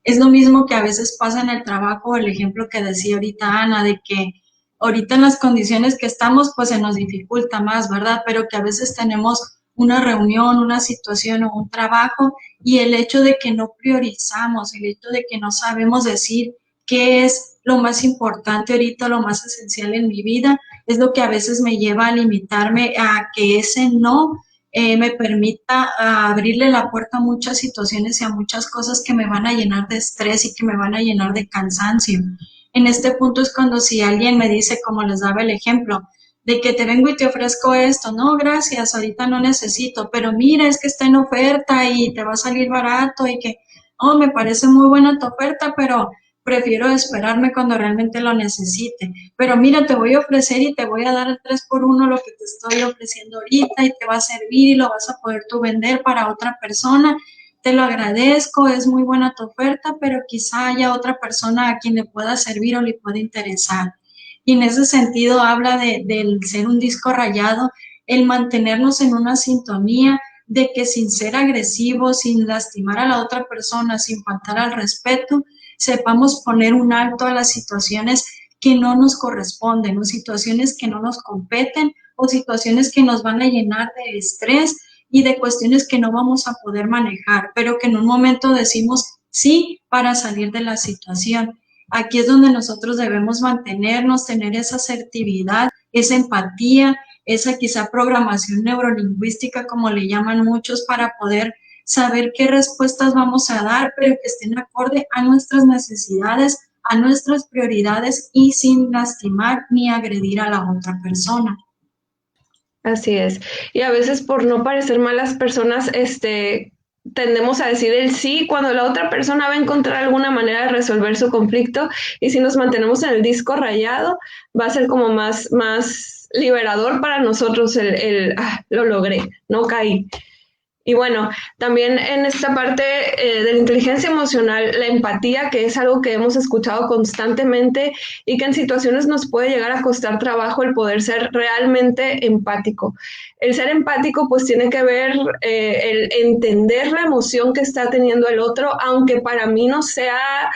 Es lo mismo que a veces pasa en el trabajo, el ejemplo que decía ahorita Ana, de que ahorita en las condiciones que estamos, pues se nos dificulta más, ¿verdad? Pero que a veces tenemos una reunión, una situación o un trabajo y el hecho de que no priorizamos, el hecho de que no sabemos decir qué es lo más importante ahorita, lo más esencial en mi vida, es lo que a veces me lleva a limitarme a que ese no me permita abrirle la puerta a muchas situaciones y a muchas cosas que me van a llenar de estrés y que me van a llenar de cansancio. En este punto es cuando si alguien me dice, como les daba el ejemplo, de que te vengo y te ofrezco esto, no, gracias, ahorita no necesito, pero mira, es que está en oferta y te va a salir barato y que, oh, me parece muy buena tu oferta, pero prefiero esperarme cuando realmente lo necesite. Pero mira, te voy a ofrecer y te voy a dar el 3x1 lo que te estoy ofreciendo ahorita y te va a servir y lo vas a poder tú vender para otra persona. Te lo agradezco, es muy buena tu oferta, pero quizá haya otra persona a quien le pueda servir o le pueda interesar. Y en ese sentido habla del ser un disco rayado, el mantenernos en una sintonía de que sin ser agresivos, sin lastimar a la otra persona, sin faltar al respeto, sepamos poner un alto a las situaciones que no nos corresponden, o situaciones que no nos competen, o situaciones que nos van a llenar de estrés y de cuestiones que no vamos a poder manejar, pero que en un momento decimos sí para salir de la situación. Aquí es donde nosotros debemos mantenernos, tener esa asertividad, esa empatía, esa quizá programación neurolingüística, como le llaman muchos, para poder saber qué respuestas vamos a dar, pero que estén acorde a nuestras necesidades, a nuestras prioridades y sin lastimar ni agredir a la otra persona. Así es. Y a veces por no parecer malas personas, tendemos a decir el sí cuando la otra persona va a encontrar alguna manera de resolver su conflicto, y si nos mantenemos en el disco rayado, va a ser como más liberador para nosotros lo logré, no caí. Y bueno, también en esta parte de la inteligencia emocional, la empatía, que es algo que hemos escuchado constantemente y que en situaciones nos puede llegar a costar trabajo el poder ser realmente empático. El ser empático pues tiene que ver el entender la emoción que está teniendo el otro, aunque para mí no sea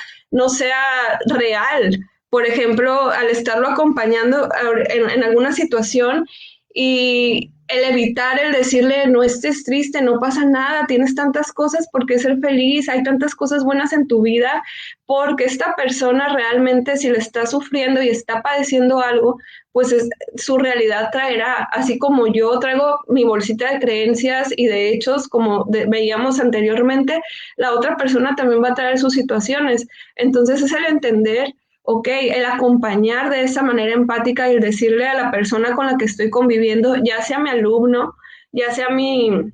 real. Por ejemplo, al estarlo acompañando en alguna situación y el evitar el decirle no estés triste, no pasa nada, tienes tantas cosas por qué ser feliz, hay tantas cosas buenas en tu vida, porque esta persona realmente si le está sufriendo y está padeciendo algo, pues su realidad traerá, así como yo traigo mi bolsita de creencias y de hechos, como veíamos anteriormente, la otra persona también va a traer sus situaciones. Entonces es el entender, ok, el acompañar de esa manera empática y el decirle a la persona con la que estoy conviviendo, ya sea mi alumno, ya sea mi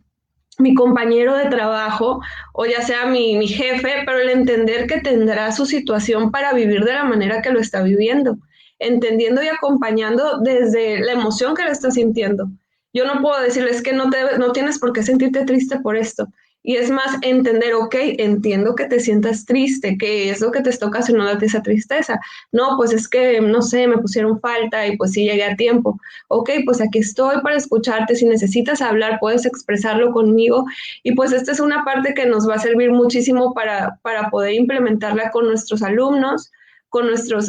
compañero de trabajo o ya sea mi jefe, pero el entender que tendrá su situación para vivir de la manera que lo está viviendo, entendiendo y acompañando desde la emoción que le está sintiendo. Yo no puedo decirles que no tienes por qué sentirte triste por esto. Y es más, entender, ok, entiendo que te sientas triste, que es lo que te está ocasionando esa tristeza. No, pues es que, no sé, me pusieron falta y pues sí llegué a tiempo. Ok, pues aquí estoy para escucharte. Si necesitas hablar, puedes expresarlo conmigo. Y pues esta es una parte que nos va a servir muchísimo para poder implementarla con nuestros alumnos,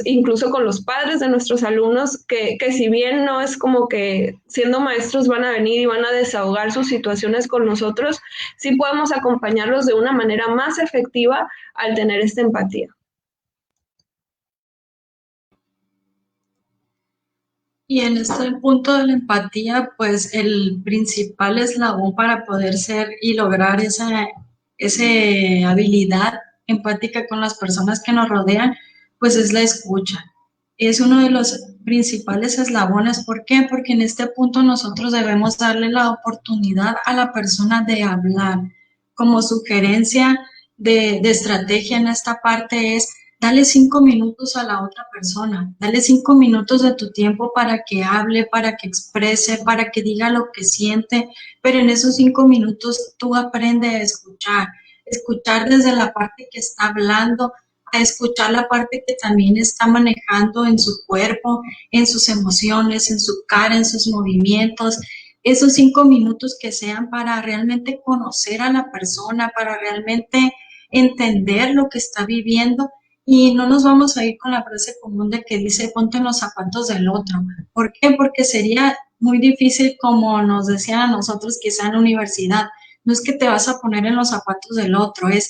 incluso con los padres de nuestros alumnos, que si bien no es como que siendo maestros van a venir y van a desahogar sus situaciones con nosotros, sí podemos acompañarlos de una manera más efectiva al tener esta empatía. Y en este punto de la empatía, pues el principal eslabón para poder ser y lograr esa habilidad empática con las personas que nos rodean, pues es la escucha. Es uno de los principales eslabones. ¿Por qué? Porque en este punto nosotros debemos darle la oportunidad a la persona de hablar. Como sugerencia de estrategia en esta parte es, dale 5 minutos a la otra persona, dale 5 minutos de tu tiempo para que hable, para que exprese, para que diga lo que siente, pero en esos 5 minutos tú aprendes a escuchar desde la parte que está hablando, a escuchar la parte que también está manejando en su cuerpo, en sus emociones, en su cara, en sus movimientos. Esos 5 minutos que sean para realmente conocer a la persona, para realmente entender lo que está viviendo y no nos vamos a ir con la frase común de que dice ponte en los zapatos del otro. ¿Por qué? Porque sería muy difícil, como nos decían a nosotros quizá en la universidad, no es que te vas a poner en los zapatos del otro, es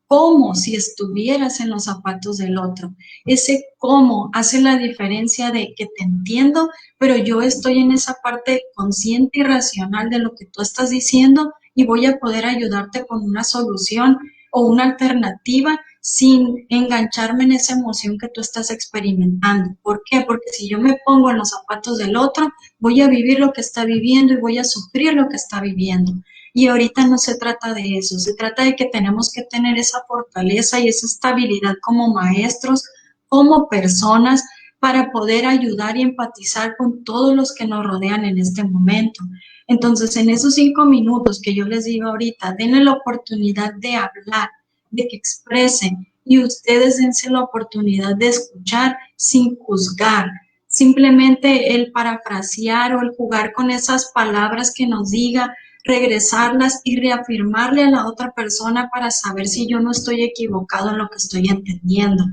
como si estuvieras en los zapatos del otro. Ese cómo hace la diferencia de que te entiendo, pero yo estoy en esa parte consciente y racional de lo que tú estás diciendo y voy a poder ayudarte con una solución o una alternativa sin engancharme en esa emoción que tú estás experimentando. ¿Por qué? Porque si yo me pongo en los zapatos del otro, voy a vivir lo que está viviendo y voy a sufrir lo que está viviendo. Y ahorita no se trata de eso, se trata de que tenemos que tener esa fortaleza y esa estabilidad como maestros, como personas, para poder ayudar y empatizar con todos los que nos rodean en este momento. Entonces, en esos 5 minutos que yo les digo ahorita, denle la oportunidad de hablar, de que expresen y ustedes dense la oportunidad de escuchar sin juzgar. Simplemente el parafrasear o el jugar con esas palabras que nos diga, regresarlas y reafirmarle a la otra persona para saber si yo no estoy equivocado en lo que estoy entendiendo.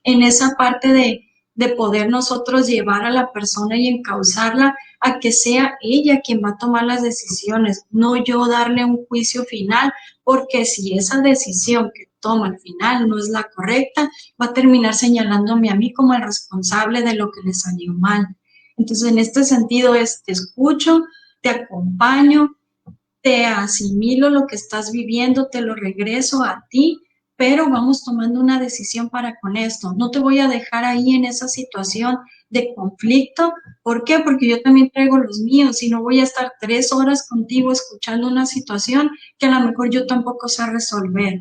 En esa parte de poder nosotros llevar a la persona y encauzarla a que sea ella quien va a tomar las decisiones, no yo darle un juicio final, porque si esa decisión que toma al final no es la correcta, va a terminar señalándome a mí como el responsable de lo que le salió mal. Entonces, en este sentido es, te escucho, te acompaño, te asimilo lo que estás viviendo, te lo regreso a ti, pero vamos tomando una decisión para con esto. No te voy a dejar ahí en esa situación de conflicto. ¿Por qué? Porque yo también traigo los míos y no voy a estar 3 horas contigo escuchando una situación que a lo mejor yo tampoco sé resolver.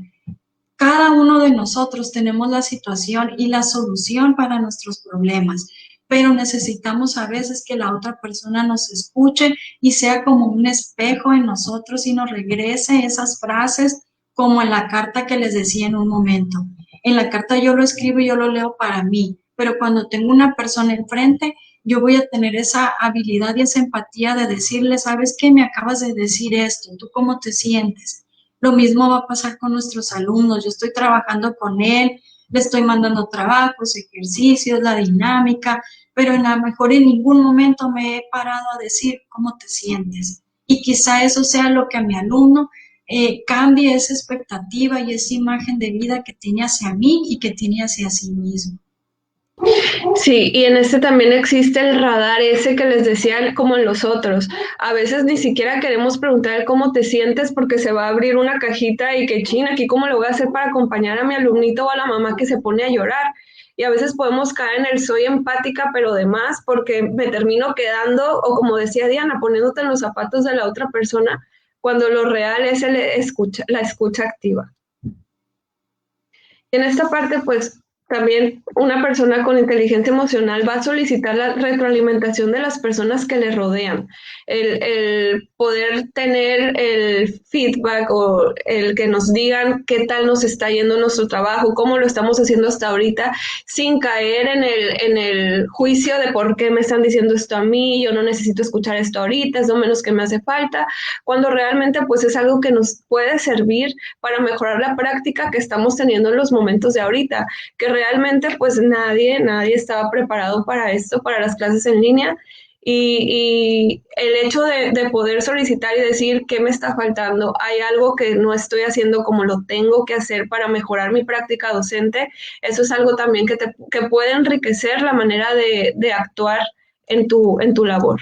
Cada uno de nosotros tenemos la situación y la solución para nuestros problemas, pero necesitamos a veces que la otra persona nos escuche y sea como un espejo en nosotros y nos regrese esas frases como en la carta que les decía en un momento. En la carta yo lo escribo y yo lo leo para mí, pero cuando tengo una persona enfrente, yo voy a tener esa habilidad y esa empatía de decirle, ¿sabes qué? Me acabas de decir esto, ¿tú cómo te sientes? Lo mismo va a pasar con nuestros alumnos. Yo estoy trabajando con él, le estoy mandando trabajos, ejercicios, la dinámica, pero a lo mejor en ningún momento me he parado a decir cómo te sientes. Y quizá eso sea lo que a mi alumno cambie esa expectativa y esa imagen de vida que tiene hacia mí y que tiene hacia sí mismo. Sí, y en este también existe el radar ese que les decía como en los otros. A veces ni siquiera queremos preguntar cómo te sientes porque se va a abrir una cajita y que chin, aquí cómo lo voy a hacer para acompañar a mi alumnito o a la mamá que se pone a llorar. Y a veces podemos caer en el soy empática, pero de más, porque me termino quedando, o como decía Diana, poniéndote en los zapatos de la otra persona, cuando lo real es la escucha activa. En esta parte, pues, también una persona con inteligencia emocional va a solicitar la retroalimentación de las personas que le rodean. El poder tener el feedback o el que nos digan qué tal nos está yendo nuestro trabajo, cómo lo estamos haciendo hasta ahorita, sin caer en el juicio de por qué me están diciendo esto a mí, yo no necesito escuchar esto ahorita, es lo menos que me hace falta, cuando realmente pues es algo que nos puede servir para mejorar la práctica que estamos teniendo en los momentos de ahorita, que realmente pues nadie estaba preparado para esto, para las clases en línea, y el hecho de poder solicitar y decir qué me está faltando, hay algo que no estoy haciendo como lo tengo que hacer para mejorar mi práctica docente, eso es algo también que puede enriquecer la manera de actuar en tu labor.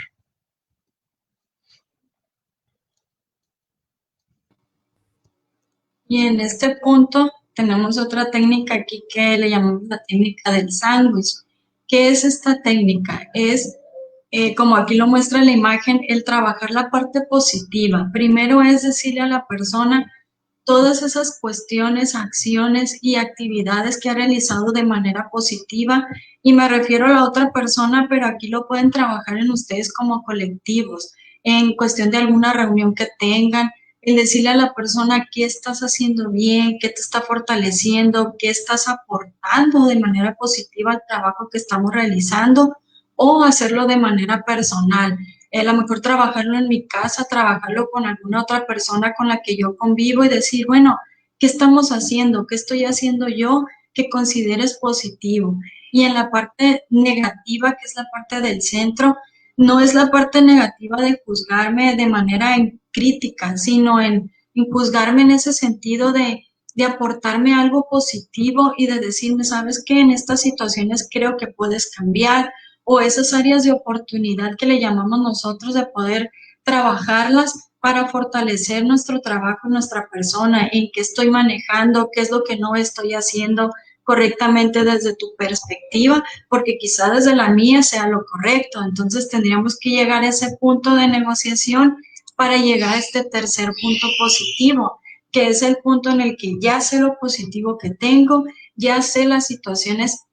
Y en este punto tenemos otra técnica aquí que le llamamos la técnica del sándwich, ¿Qué es esta técnica? Es, como aquí lo muestra la imagen, el trabajar la parte positiva. Primero es decirle a la persona todas esas cuestiones, acciones y actividades que ha realizado de manera positiva, y me refiero a la otra persona, pero aquí lo pueden trabajar en ustedes como colectivos, en cuestión de alguna reunión que tengan, el decirle a la persona qué estás haciendo bien, qué te está fortaleciendo, qué estás aportando de manera positiva al trabajo que estamos realizando, o hacerlo de manera personal. A lo mejor trabajarlo en mi casa, trabajarlo con alguna otra persona con la que yo convivo y decir, bueno, ¿qué estamos haciendo? ¿Qué estoy haciendo yo que consideres positivo? Y en la parte negativa, que es la parte del centro, no es la parte negativa de juzgarme de manera crítica, sino en juzgarme en ese sentido de aportarme algo positivo y de decirme, ¿sabes qué? En estas situaciones creo que puedes cambiar, o esas áreas de oportunidad que le llamamos nosotros, de poder trabajarlas para fortalecer nuestro trabajo, nuestra persona, en qué estoy manejando, qué es lo que no estoy haciendo correctamente desde tu perspectiva, porque quizá desde la mía sea lo correcto. Entonces tendríamos que llegar a ese punto de negociación para llegar a este tercer punto positivo, que es el punto en el que ya sé lo positivo que tengo, ya sé las situaciones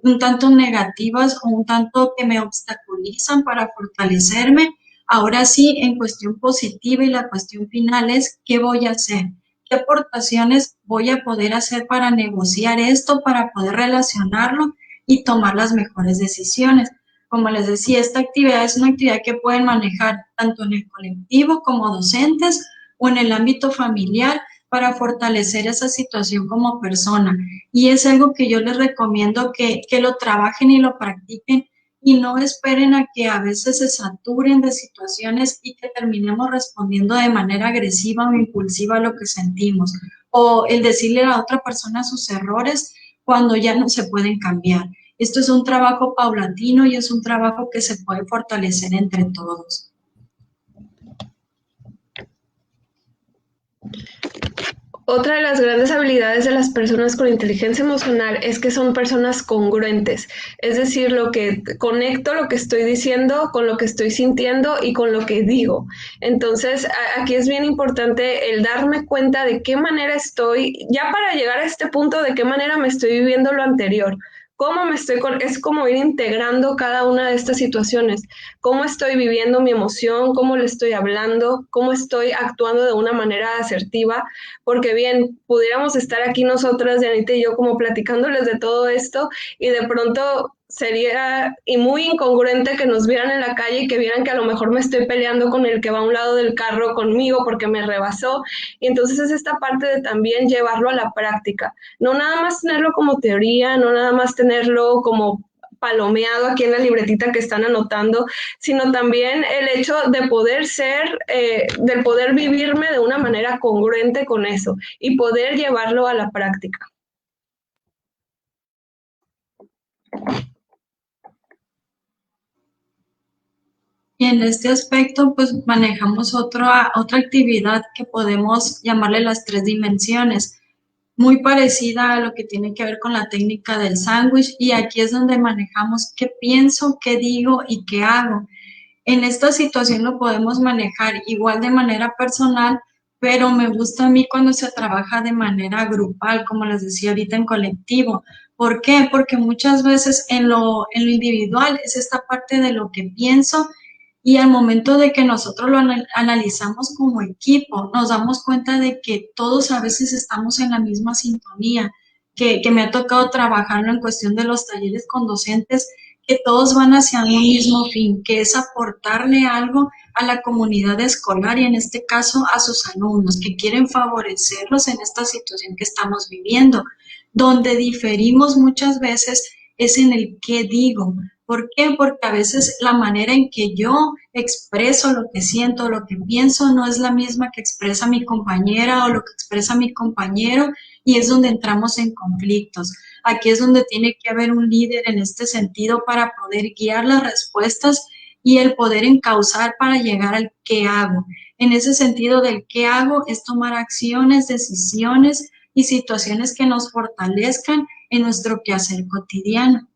un tanto negativas o un tanto que me obstaculizan para fortalecerme. Ahora sí, en cuestión positiva, y la cuestión final es, ¿qué voy a hacer? ¿Qué aportaciones voy a poder hacer para negociar esto, para poder relacionarlo y tomar las mejores decisiones? Como les decía, esta actividad es una actividad que pueden manejar tanto en el colectivo como docentes o en el ámbito familiar, para fortalecer esa situación como persona. Y es algo que yo les recomiendo que lo trabajen y lo practiquen, y no esperen a que a veces se saturen de situaciones y que terminemos respondiendo de manera agresiva o impulsiva a lo que sentimos, o el decirle a la otra persona sus errores cuando ya no se pueden cambiar. Esto es un trabajo paulatino y es un trabajo que se puede fortalecer entre todos. Otra de las grandes habilidades de las personas con inteligencia emocional es que son personas congruentes, es decir, conecto lo que estoy diciendo con lo que estoy sintiendo y con lo que digo. Entonces, aquí es bien importante el darme cuenta de qué manera estoy, ya para llegar a este punto, de qué manera me estoy viviendo lo anterior. Es como ir integrando cada una de estas situaciones, cómo estoy viviendo mi emoción, cómo le estoy hablando, cómo estoy actuando de una manera asertiva, porque bien, pudiéramos estar aquí nosotras, Dianita y yo, como platicándoles de todo esto, y de pronto sería muy incongruente que nos vieran en la calle y que vieran que a lo mejor me estoy peleando con el que va a un lado del carro conmigo porque me rebasó. Y entonces es esta parte de también llevarlo a la práctica, no nada más tenerlo como teoría, no nada más tenerlo como palomeado aquí en la libretita que están anotando, sino también el hecho de poder del poder vivirme de una manera congruente con eso y poder llevarlo a la práctica. Y en este aspecto, pues manejamos otra actividad que podemos llamarle las 3 dimensiones, muy parecida a lo que tiene que ver con la técnica del sándwich, y aquí es donde manejamos qué pienso, qué digo y qué hago. En esta situación lo podemos manejar igual de manera personal, pero me gusta a mí cuando se trabaja de manera grupal, como les decía ahorita, en colectivo. ¿Por qué? Porque muchas veces en lo individual es esta parte de lo que pienso, y al momento de que nosotros lo analizamos como equipo, nos damos cuenta de que todos a veces estamos en la misma sintonía, que me ha tocado trabajarlo en cuestión de los talleres con docentes, que todos van hacia un mismo fin, que es aportarle algo a la comunidad escolar, y en este caso a sus alumnos, que quieren favorecerlos en esta situación que estamos viviendo. Donde diferimos muchas veces es en el qué digo. ¿Por qué? Porque a veces la manera en que yo expreso lo que siento, lo que pienso, no es la misma que expresa mi compañera o lo que expresa mi compañero, y es donde entramos en conflictos. Aquí es donde tiene que haber un líder en este sentido para poder guiar las respuestas y el poder encauzar para llegar al qué hago. En ese sentido del qué hago es tomar acciones, decisiones y situaciones que nos fortalezcan en nuestro quehacer cotidiano.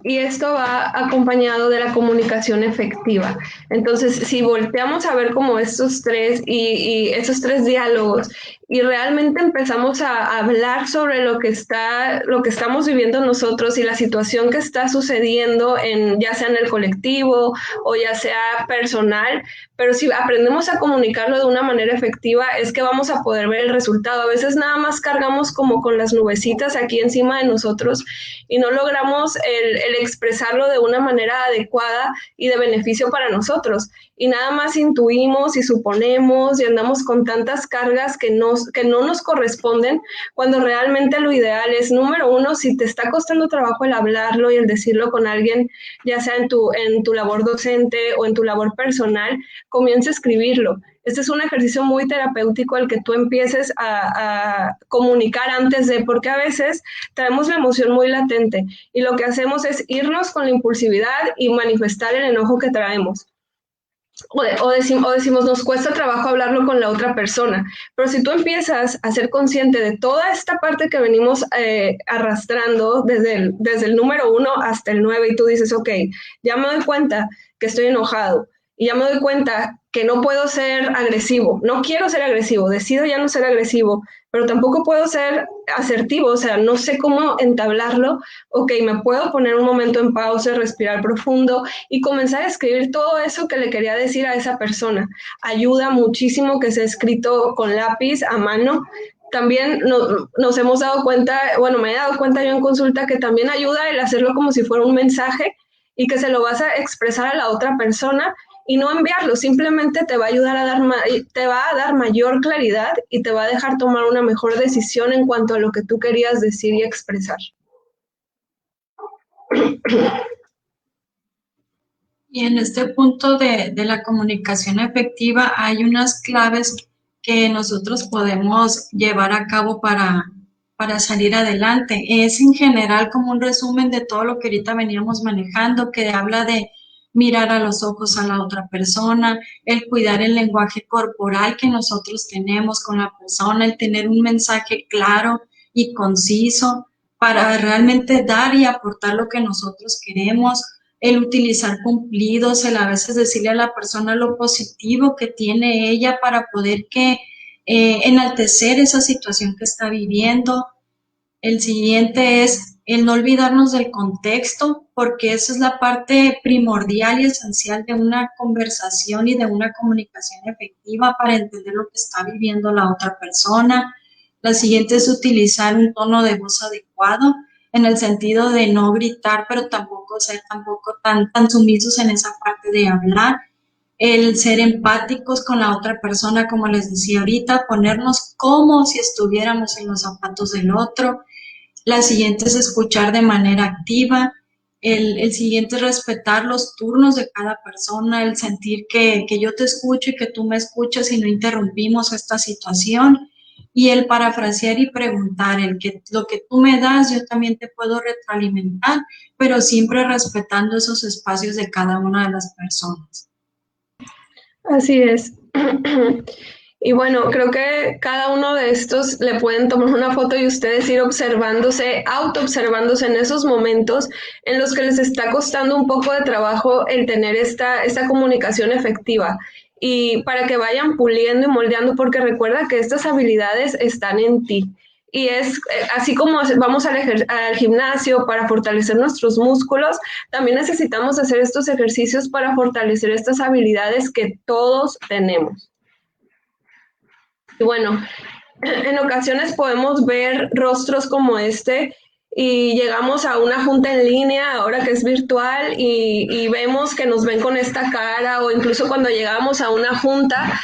y esto va acompañado de la comunicación efectiva. Entonces, si volteamos a ver como estos tres y estos tres diálogos y realmente empezamos a hablar sobre lo que estamos viviendo nosotros y la situación que está sucediendo ya sea en el colectivo o ya sea personal, pero si aprendemos a comunicarlo de una manera efectiva es que vamos a poder ver el resultado. A veces nada más cargamos como con las nubecitas aquí encima de nosotros y no logramos el expresarlo de una manera adecuada y de beneficio para nosotros. Y nada más intuimos y suponemos y andamos con tantas cargas que no nos corresponden, cuando realmente lo ideal es, número uno, si te está costando trabajo el hablarlo y el decirlo con alguien, ya sea en tu labor docente o en tu labor personal, comienza a escribirlo. Este es un ejercicio muy terapéutico el que tú empieces a comunicar antes de, porque a veces traemos la emoción muy latente y lo que hacemos es irnos con la impulsividad y manifestar el enojo que traemos. O decimos, nos cuesta trabajo hablarlo con la otra persona, pero si tú empiezas a ser consciente de toda esta parte que venimos arrastrando desde el número 1 hasta el 9 y tú dices, ok, ya me doy cuenta que estoy enojado y ya me doy cuenta que no puedo ser agresivo, no quiero ser agresivo, decido ya no ser agresivo, pero tampoco puedo ser asertivo, o sea, no sé cómo entablarlo, ok, me puedo poner un momento en pausa, respirar profundo y comenzar a escribir todo eso que le quería decir a esa persona. Ayuda muchísimo que sea escrito con lápiz a mano. También nos hemos dado cuenta, bueno, me he dado cuenta yo en consulta que también ayuda el hacerlo como si fuera un mensaje y que se lo vas a expresar a la otra persona y no enviarlo, simplemente te va a ayudar te va a dar mayor claridad y te va a dejar tomar una mejor decisión en cuanto a lo que tú querías decir y expresar. Y en este punto de la comunicación efectiva hay unas claves que nosotros podemos llevar a cabo para salir adelante. Es en general como un resumen de todo lo que ahorita veníamos manejando, que habla de mirar a los ojos a la otra persona, el cuidar el lenguaje corporal que nosotros tenemos con la persona, el tener un mensaje claro y conciso para realmente dar y aportar lo que nosotros queremos, el utilizar cumplidos, el a veces decirle a la persona lo positivo que tiene ella para poder enaltecer esa situación que está viviendo. El siguiente es el no olvidarnos del contexto, porque esa es la parte primordial y esencial de una conversación y de una comunicación efectiva para entender lo que está viviendo la otra persona. La siguiente es utilizar un tono de voz adecuado, en el sentido de no gritar, pero tampoco ser tan sumisos en esa parte de hablar. El ser empáticos con la otra persona, como les decía ahorita, ponernos como si estuviéramos en los zapatos del otro. La siguiente es escuchar de manera activa. El siguiente es respetar los turnos de cada persona, el sentir que yo te escucho y que tú me escuchas y no interrumpimos esta situación. Y el parafrasear y preguntar, lo que tú me das, yo también te puedo retroalimentar, pero siempre respetando esos espacios de cada una de las personas. Así es. Y bueno, creo que cada uno de estos le pueden tomar una foto y ustedes ir observándose, autoobservándose en esos momentos en los que les está costando un poco de trabajo el tener esta comunicación efectiva. Y para que vayan puliendo y moldeando, porque recuerda que estas habilidades están en ti. Y es así como vamos al gimnasio para fortalecer nuestros músculos, también necesitamos hacer estos ejercicios para fortalecer estas habilidades que todos tenemos. Y bueno, en ocasiones podemos ver rostros como este y llegamos a una junta en línea, ahora que es virtual, y vemos que nos ven con esta cara, o incluso cuando llegamos a una junta,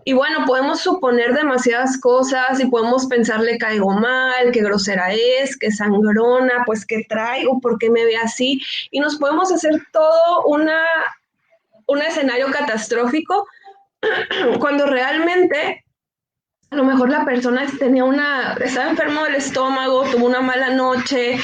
y bueno, podemos suponer demasiadas cosas y podemos pensar, le caigo mal, qué grosera es, qué sangrona, pues qué traigo, por qué me ve así, y nos podemos hacer todo un escenario catastrófico cuando realmente a lo mejor la persona estaba enfermo del estómago, tuvo una mala noche,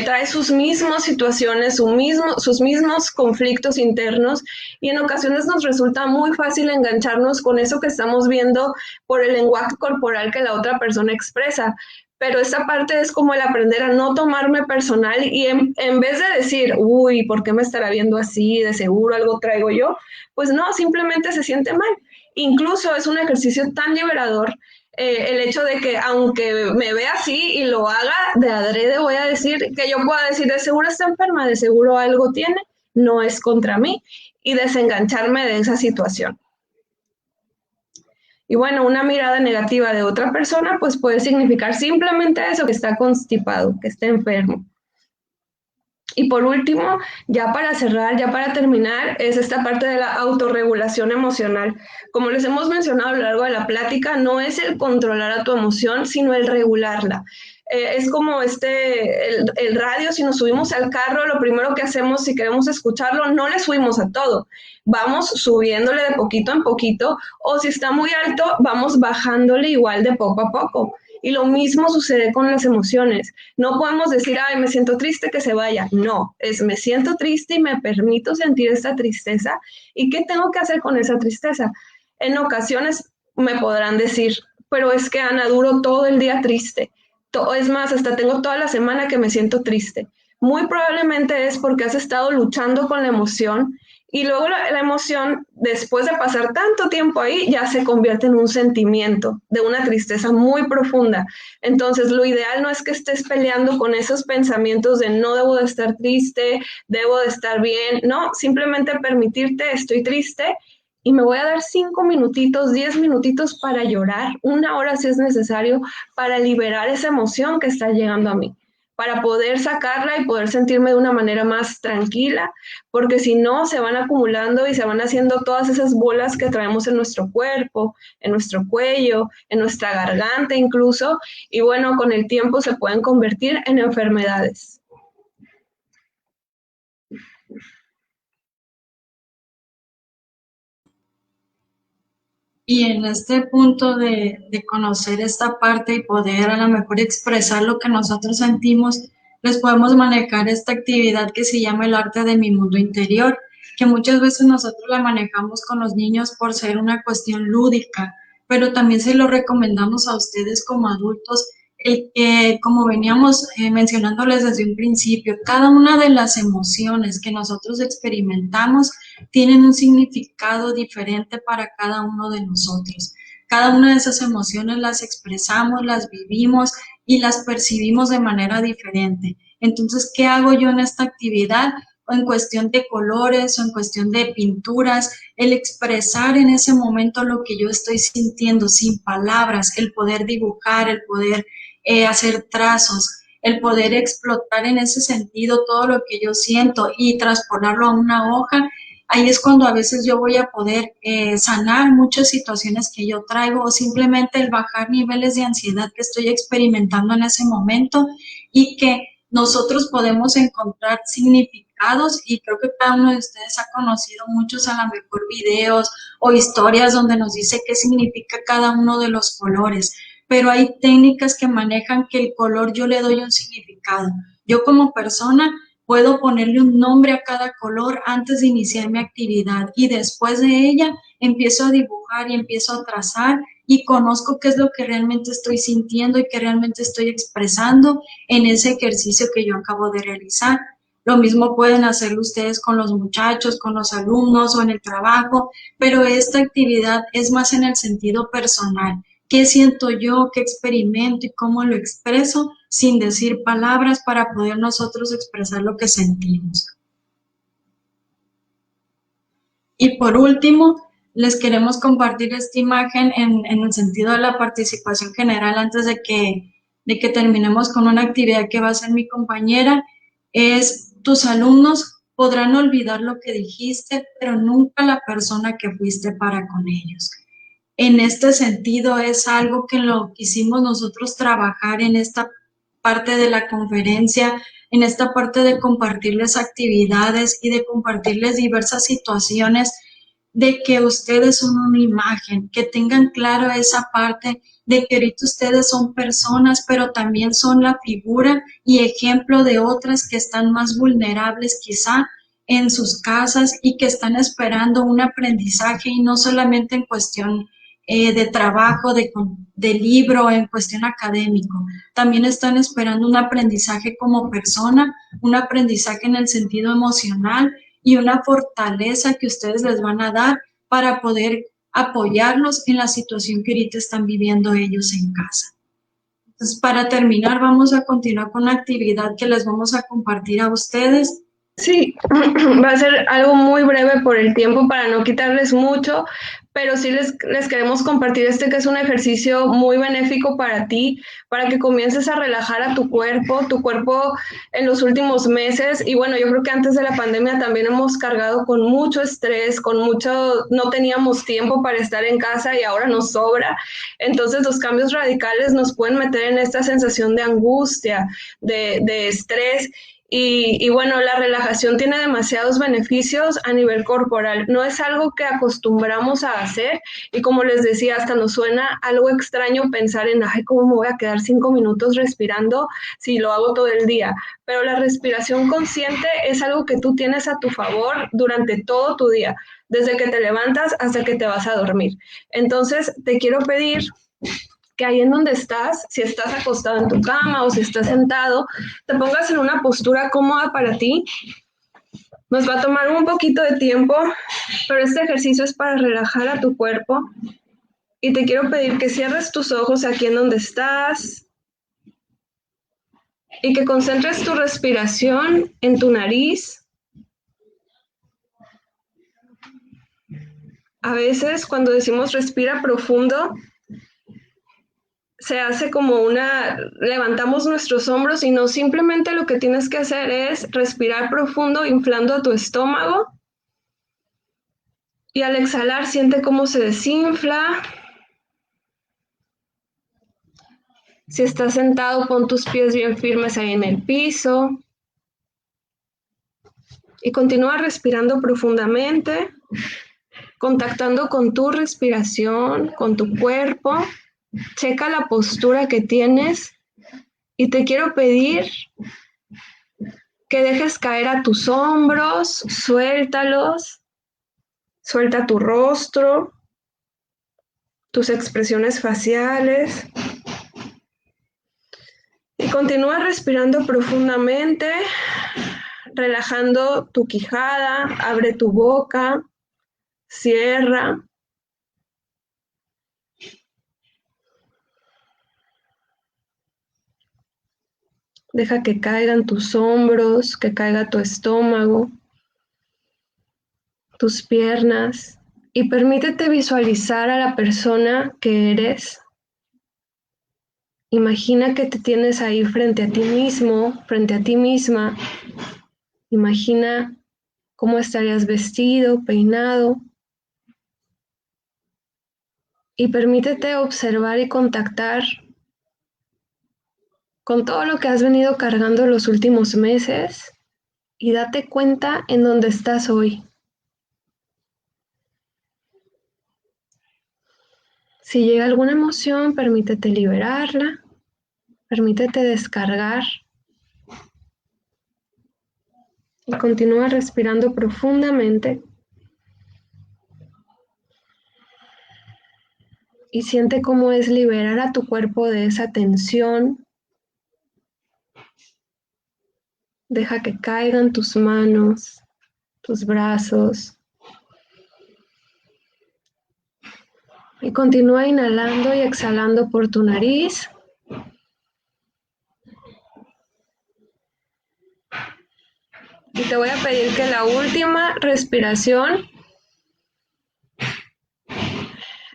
trae sus mismas situaciones, sus mismos conflictos internos, y en ocasiones nos resulta muy fácil engancharnos con eso que estamos viendo por el lenguaje corporal que la otra persona expresa. pero esta parte es como el aprender a no tomarme personal y en vez de decir, uy, ¿por qué me estará viendo así? De seguro algo traigo yo, pues no, simplemente se siente mal. Incluso es un ejercicio tan liberador el hecho de que aunque me vea así y lo haga de adrede, voy a decir que yo pueda decir, de seguro está enferma, de seguro algo tiene, no es contra mí, y desengancharme de esa situación. Y bueno, una mirada negativa de otra persona pues puede significar simplemente eso, que está constipado, que está enfermo. Y por último, ya para cerrar, ya para terminar, es esta parte de la autorregulación emocional. Como les hemos mencionado a lo largo de la plática, no es el controlar a tu emoción, sino el regularla. Es como el radio, si nos subimos al carro, lo primero que hacemos si queremos escucharlo, no le subimos a todo. Vamos subiéndole de poquito en poquito, o si está muy alto, vamos bajándole igual de poco a poco. Y lo mismo sucede con las emociones. No podemos decir, ay, me siento triste, que se vaya. No, es me siento triste y me permito sentir esta tristeza. ¿Y qué tengo que hacer con esa tristeza? En ocasiones me podrán decir, pero es que Ana, duro todo el día triste. Es más, hasta tengo toda la semana que me siento triste. Muy probablemente es porque has estado luchando con la emoción y luego la emoción, después de pasar tanto tiempo ahí, ya se convierte en un sentimiento de una tristeza muy profunda. Entonces, lo ideal no es que estés peleando con esos pensamientos de no debo de estar triste, debo de estar bien. No, simplemente permitirte, estoy triste y me voy a dar 5 minutitos, 10 minutitos para llorar, 1 hora si es necesario, para liberar esa emoción que está llegando a mí, para poder sacarla y poder sentirme de una manera más tranquila, porque si no se van acumulando y se van haciendo todas esas bolas que traemos en nuestro cuerpo, en nuestro cuello, en nuestra garganta incluso, y bueno, con el tiempo se pueden convertir en enfermedades. Y en este punto de conocer esta parte y poder a lo mejor expresar lo que nosotros sentimos, les podemos manejar esta actividad que se llama el arte de mi mundo interior, que muchas veces nosotros la manejamos con los niños por ser una cuestión lúdica, pero también se lo recomendamos a ustedes como adultos, como veníamos mencionándoles desde un principio, cada una de las emociones que nosotros experimentamos tienen un significado diferente para cada uno de nosotros. Cada una de esas emociones las expresamos, las vivimos y las percibimos de manera diferente. Entonces, ¿qué hago yo en esta actividad? O en cuestión de colores o en cuestión de pinturas, el expresar en ese momento lo que yo estoy sintiendo sin palabras, el poder dibujar, el poder hacer trazos, el poder explotar en ese sentido todo lo que yo siento y transponerlo a una hoja. Ahí es cuando a veces yo voy a poder sanar muchas situaciones que yo traigo o simplemente el bajar niveles de ansiedad que estoy experimentando en ese momento y que nosotros podemos encontrar significados y creo que cada uno de ustedes ha conocido muchos a lo mejor videos o historias donde nos dice qué significa cada uno de los colores, pero hay técnicas que manejan que el color yo le doy un significado. Yo como persona puedo ponerle un nombre a cada color antes de iniciar mi actividad y después de ella empiezo a dibujar y empiezo a trazar y conozco qué es lo que realmente estoy sintiendo y que realmente estoy expresando en ese ejercicio que yo acabo de realizar. Lo mismo pueden hacerlo ustedes con los muchachos, con los alumnos o en el trabajo, pero esta actividad es más en el sentido personal. ¿Qué siento yo? ¿Qué experimento y cómo lo expreso? Sin decir palabras para poder nosotros expresar lo que sentimos. Y por último, les queremos compartir esta imagen en el sentido de la participación general antes de que terminemos con una actividad que va a hacer mi compañera. Es, tus alumnos podrán olvidar lo que dijiste, pero nunca la persona que fuiste para con ellos. En este sentido es algo que lo quisimos nosotros trabajar en esta parte de la conferencia, en esta parte de compartirles actividades y de compartirles diversas situaciones de que ustedes son una imagen, que tengan claro esa parte de que ahorita ustedes son personas, pero también son la figura y ejemplo de otras que están más vulnerables quizá en sus casas y que están esperando un aprendizaje y no solamente en cuestión de trabajo, de libro, en cuestión académico. También están esperando un aprendizaje como persona, un aprendizaje en el sentido emocional y una fortaleza que ustedes les van a dar para poder apoyarlos en la situación que ahorita están viviendo ellos en casa. Entonces, para terminar, vamos a continuar con una actividad que les vamos a compartir a ustedes. Sí, va a ser algo muy breve por el tiempo para no quitarles mucho, pero sí les queremos compartir que es un ejercicio muy benéfico para ti, para que comiences a relajar a tu cuerpo en los últimos meses. Y bueno, yo creo que antes de la pandemia también hemos cargado con mucho estrés, no teníamos tiempo para estar en casa y ahora nos sobra. Entonces los cambios radicales nos pueden meter en esta sensación de angustia, de estrés. Y bueno, la relajación tiene demasiados beneficios a nivel corporal. No es algo que acostumbramos a hacer y como les decía, hasta nos suena algo extraño pensar en, ay, ¿cómo me voy a quedar 5 minutos respirando si lo hago todo el día? Pero la respiración consciente es algo que tú tienes a tu favor durante todo tu día, desde que te levantas hasta que te vas a dormir. Entonces, te quiero pedir que ahí en donde estás, si estás acostado en tu cama o si estás sentado, te pongas en una postura cómoda para ti. Nos va a tomar un poquito de tiempo, pero este ejercicio es para relajar a tu cuerpo. Y te quiero pedir que cierres tus ojos aquí en donde estás y que concentres tu respiración en tu nariz. A veces cuando decimos respira profundo, se hace como levantamos nuestros hombros y no, simplemente lo que tienes que hacer es respirar profundo, inflando a tu estómago. Y al exhalar, siente cómo se desinfla. Si estás sentado, pon tus pies bien firmes ahí en el piso. Y continúa respirando profundamente, contactando con tu respiración, con tu cuerpo. Checa la postura que tienes y te quiero pedir que dejes caer a tus hombros, suéltalos, suelta tu rostro, tus expresiones faciales y continúa respirando profundamente, relajando tu quijada, abre tu boca, cierra. Deja que caigan tus hombros, que caiga tu estómago, tus piernas y permítete visualizar a la persona que eres. Imagina que te tienes ahí frente a ti mismo, frente a ti misma. Imagina cómo estarías vestido, peinado. Y permítete observar y contactar con todo lo que has venido cargando los últimos meses y date cuenta en dónde estás hoy. Si llega alguna emoción, permítete liberarla, permítete descargar y continúa respirando profundamente y siente cómo es liberar a tu cuerpo de esa tensión. Deja que caigan tus manos, tus brazos y continúa inhalando y exhalando por tu nariz. Y te voy a pedir que la última respiración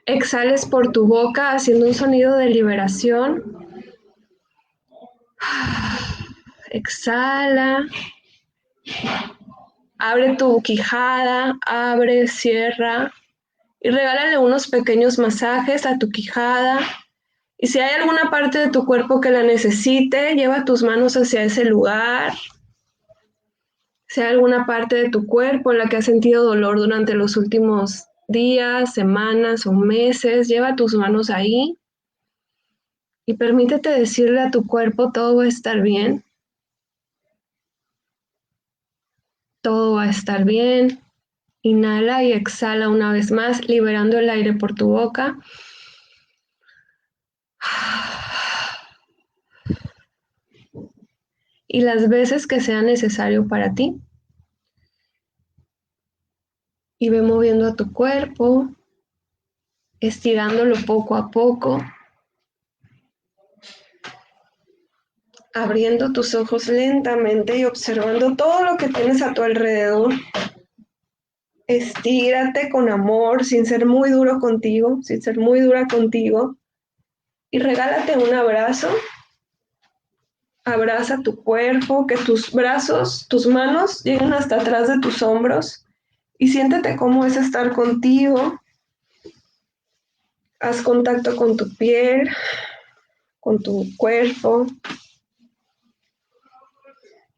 exhales por tu boca haciendo un sonido de liberación. Exhala. Abre tu quijada, abre, cierra y regálale unos pequeños masajes a tu quijada. Y si hay alguna parte de tu cuerpo que la necesite, lleva tus manos hacia ese lugar. Si hay alguna parte de tu cuerpo en la que has sentido dolor durante los últimos días, semanas o meses, lleva tus manos ahí y permítete decirle a tu cuerpo, todo va a estar bien. Todo va a estar bien. Inhala y exhala una vez más, liberando el aire por tu boca. Y las veces que sea necesario para ti. Y ve moviendo a tu cuerpo, estirándolo poco a poco, abriendo tus ojos lentamente y observando todo lo que tienes a tu alrededor. Estírate con amor, sin ser muy duro contigo, sin ser muy dura contigo. Y regálate un abrazo. Abraza tu cuerpo, que tus brazos, tus manos lleguen hasta atrás de tus hombros. Y siéntete cómo es estar contigo. Haz contacto con tu piel, con tu cuerpo.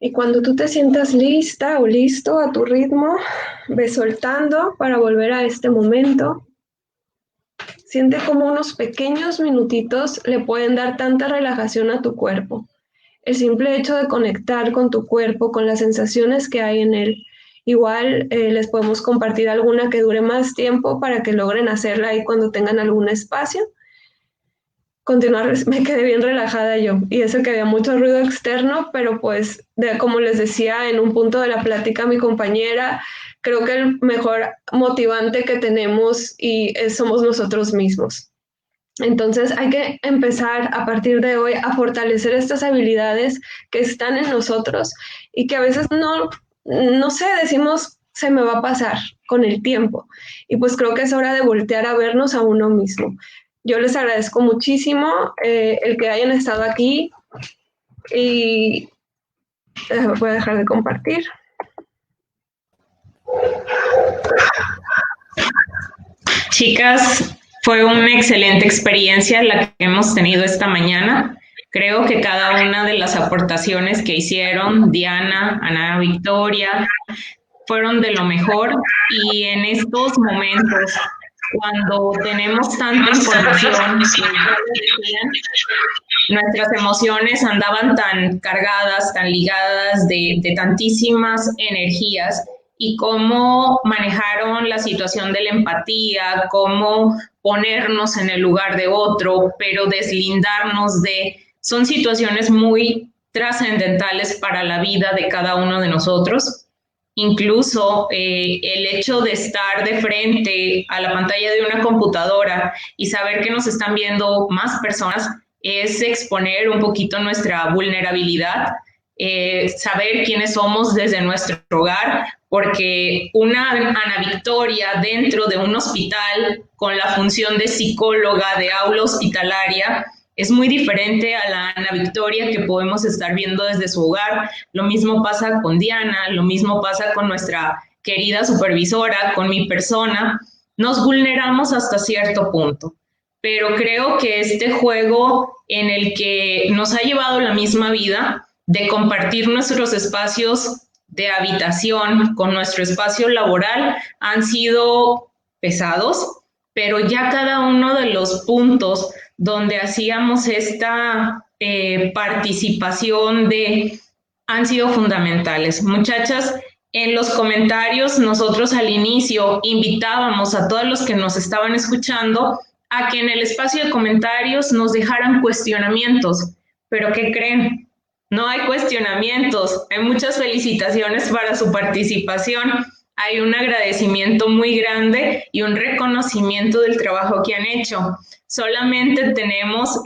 Y cuando tú te sientas lista o listo a tu ritmo, ve soltando para volver a este momento. Siente como unos pequeños minutitos le pueden dar tanta relajación a tu cuerpo. El simple hecho de conectar con tu cuerpo, con las sensaciones que hay en él. Igual les podemos compartir alguna que dure más tiempo para que logren hacerla ahí cuando tengan algún espacio. Continuar, me quedé bien relajada yo, y eso que había mucho ruido externo, pero pues como les decía en un punto de la plática mi compañera, creo que el mejor motivante que tenemos somos nosotros mismos. Entonces hay que empezar a partir de hoy a fortalecer estas habilidades que están en nosotros y que a veces no sé, decimos se me va a pasar con el tiempo, y pues creo que es hora de voltear a vernos a uno mismo. Yo les agradezco muchísimo el que hayan estado aquí y voy a dejar de compartir. Chicas, fue una excelente experiencia la que hemos tenido esta mañana. Creo que cada una de las aportaciones que hicieron Diana, Ana Victoria, fueron de lo mejor, y en estos momentos, cuando tenemos tanta información, nuestras emociones andaban tan cargadas, tan ligadas de tantísimas energías, y cómo manejaron la situación de la empatía, cómo ponernos en el lugar de otro, pero deslindarnos son situaciones muy trascendentales para la vida de cada uno de nosotros. Incluso el hecho de estar de frente a la pantalla de una computadora y saber que nos están viendo más personas es exponer un poquito nuestra vulnerabilidad, saber quiénes somos desde nuestro hogar, porque una Ana Victoria dentro de un hospital con la función de psicóloga de aula hospitalaria es muy diferente a la Ana Victoria que podemos estar viendo desde su hogar. Lo mismo pasa con Diana, lo mismo pasa con nuestra querida supervisora, con mi persona. Nos vulneramos hasta cierto punto, pero creo que este juego en el que nos ha llevado la misma vida, de compartir nuestros espacios de habitación con nuestro espacio laboral, han sido pesados, pero ya cada uno de los puntos donde hacíamos esta participación han sido fundamentales. Muchachas, en los comentarios nosotros al inicio invitábamos a todos los que nos estaban escuchando a que en el espacio de comentarios nos dejaran cuestionamientos, pero ¿qué creen? No hay cuestionamientos, hay muchas felicitaciones para su participación, hay un agradecimiento muy grande y un reconocimiento del trabajo que han hecho. Solamente tenemos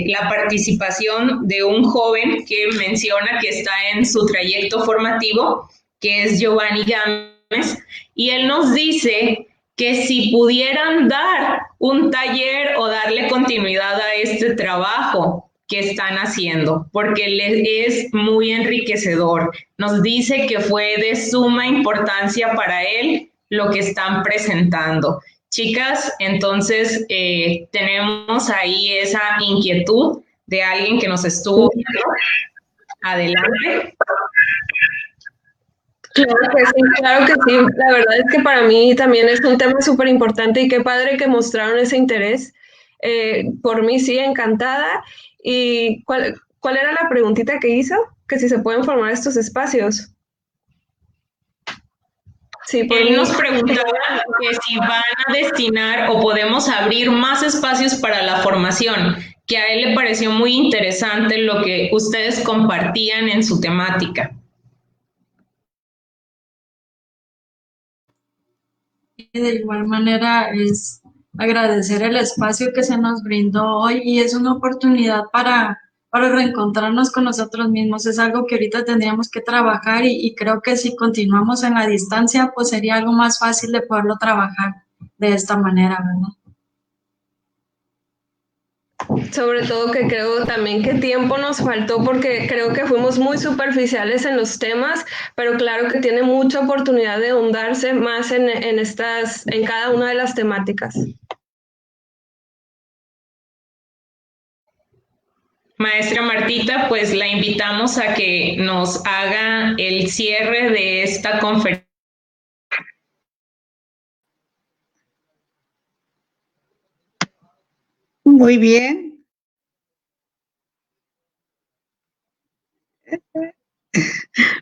la participación de un joven que menciona que está en su trayecto formativo, que es Giovanni Gámez, y él nos dice que si pudieran dar un taller o darle continuidad a este trabajo que están haciendo, porque les es muy enriquecedor. Nos dice que fue de suma importancia para él lo que están presentando. Chicas, entonces tenemos ahí esa inquietud de alguien que nos estuvo viendo. Adelante. Claro que sí. La verdad es que para mí también es un tema súper importante, y qué padre que mostraron ese interés. Por mí sí, encantada. ¿Y cuál era la preguntita que hizo? Que si se pueden formar estos espacios. Sí, él nos preguntaba que si van a destinar o podemos abrir más espacios para la formación, que a él le pareció muy interesante lo que ustedes compartían en su temática. De igual manera es agradecer el espacio que se nos brindó hoy y es una oportunidad para reencontrarnos con nosotros mismos. Es algo que ahorita tendríamos que trabajar y creo que si continuamos en la distancia, pues sería algo más fácil de poderlo trabajar de esta manera, ¿verdad? Sobre todo que creo también que tiempo nos faltó porque creo que fuimos muy superficiales en los temas, pero claro que tiene mucha oportunidad de ahondarse más en cada una de las temáticas. Maestra Martita, pues la invitamos a que nos haga el cierre de esta conferencia. Muy bien.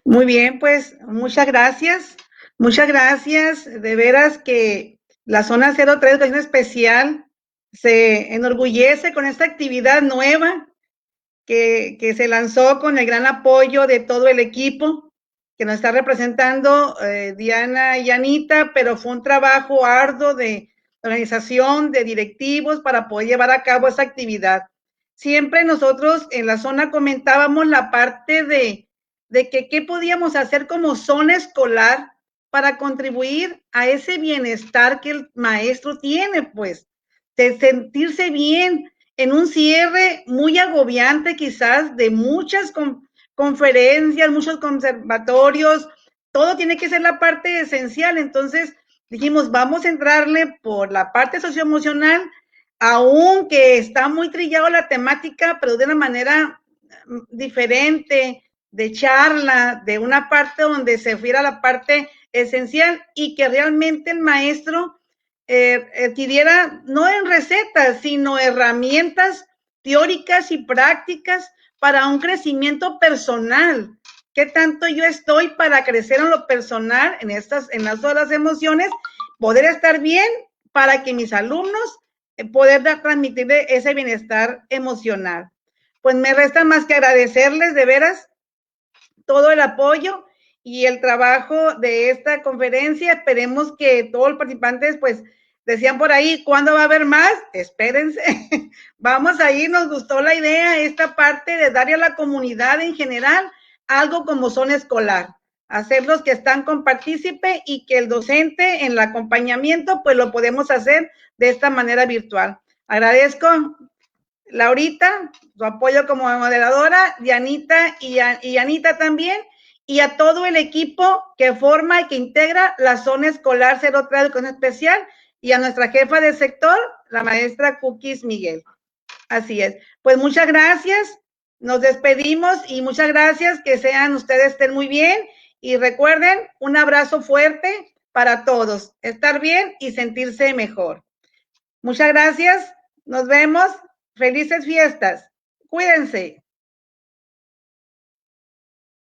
Muy bien, pues muchas gracias. Muchas gracias. De veras que la Zona 03 Educación Especial se enorgullece con esta actividad nueva que se lanzó con el gran apoyo de todo el equipo que nos está representando Diana y Anita, pero fue un trabajo arduo de organización, de directivos para poder llevar a cabo esa actividad. Siempre nosotros en la zona comentábamos la parte de que qué podíamos hacer como zona escolar para contribuir a ese bienestar que el maestro tiene, pues, de sentirse bien en un cierre muy agobiante quizás de muchas conferencias, muchos conservatorios, todo tiene que ser la parte esencial. Entonces dijimos, vamos a entrarle por la parte socioemocional, aunque está muy trillado la temática, pero de una manera diferente, de charla, de una parte donde se fuera la parte esencial y que realmente el maestro adquiriera no en recetas, sino herramientas teóricas y prácticas para un crecimiento personal. ¿Qué tanto yo estoy para crecer en lo personal, en las todas las emociones, poder estar bien para que mis alumnos poder transmitirle ese bienestar emocional? Pues me resta más que agradecerles de veras todo el apoyo y el trabajo de esta conferencia. Esperemos que todos los participantes, pues, decían por ahí, ¿cuándo va a haber más? Espérense, vamos a ir, nos gustó la idea, esta parte de darle a la comunidad en general algo como zona escolar, hacerlos que están con partícipe y que el docente en el acompañamiento, pues lo podemos hacer de esta manera virtual. Agradezco, Laurita, su apoyo como moderadora, Dianita y Anita también, y a todo el equipo que forma y que integra la Zona Escolar 03 de Educación Especial, y a nuestra jefa de sector, la maestra Cookies Miguel. Así es. Pues muchas gracias, nos despedimos y muchas gracias, que sean ustedes, estén muy bien, y recuerden, un abrazo fuerte para todos, estar bien y sentirse mejor. Muchas gracias, nos vemos. Felices fiestas. Cuídense.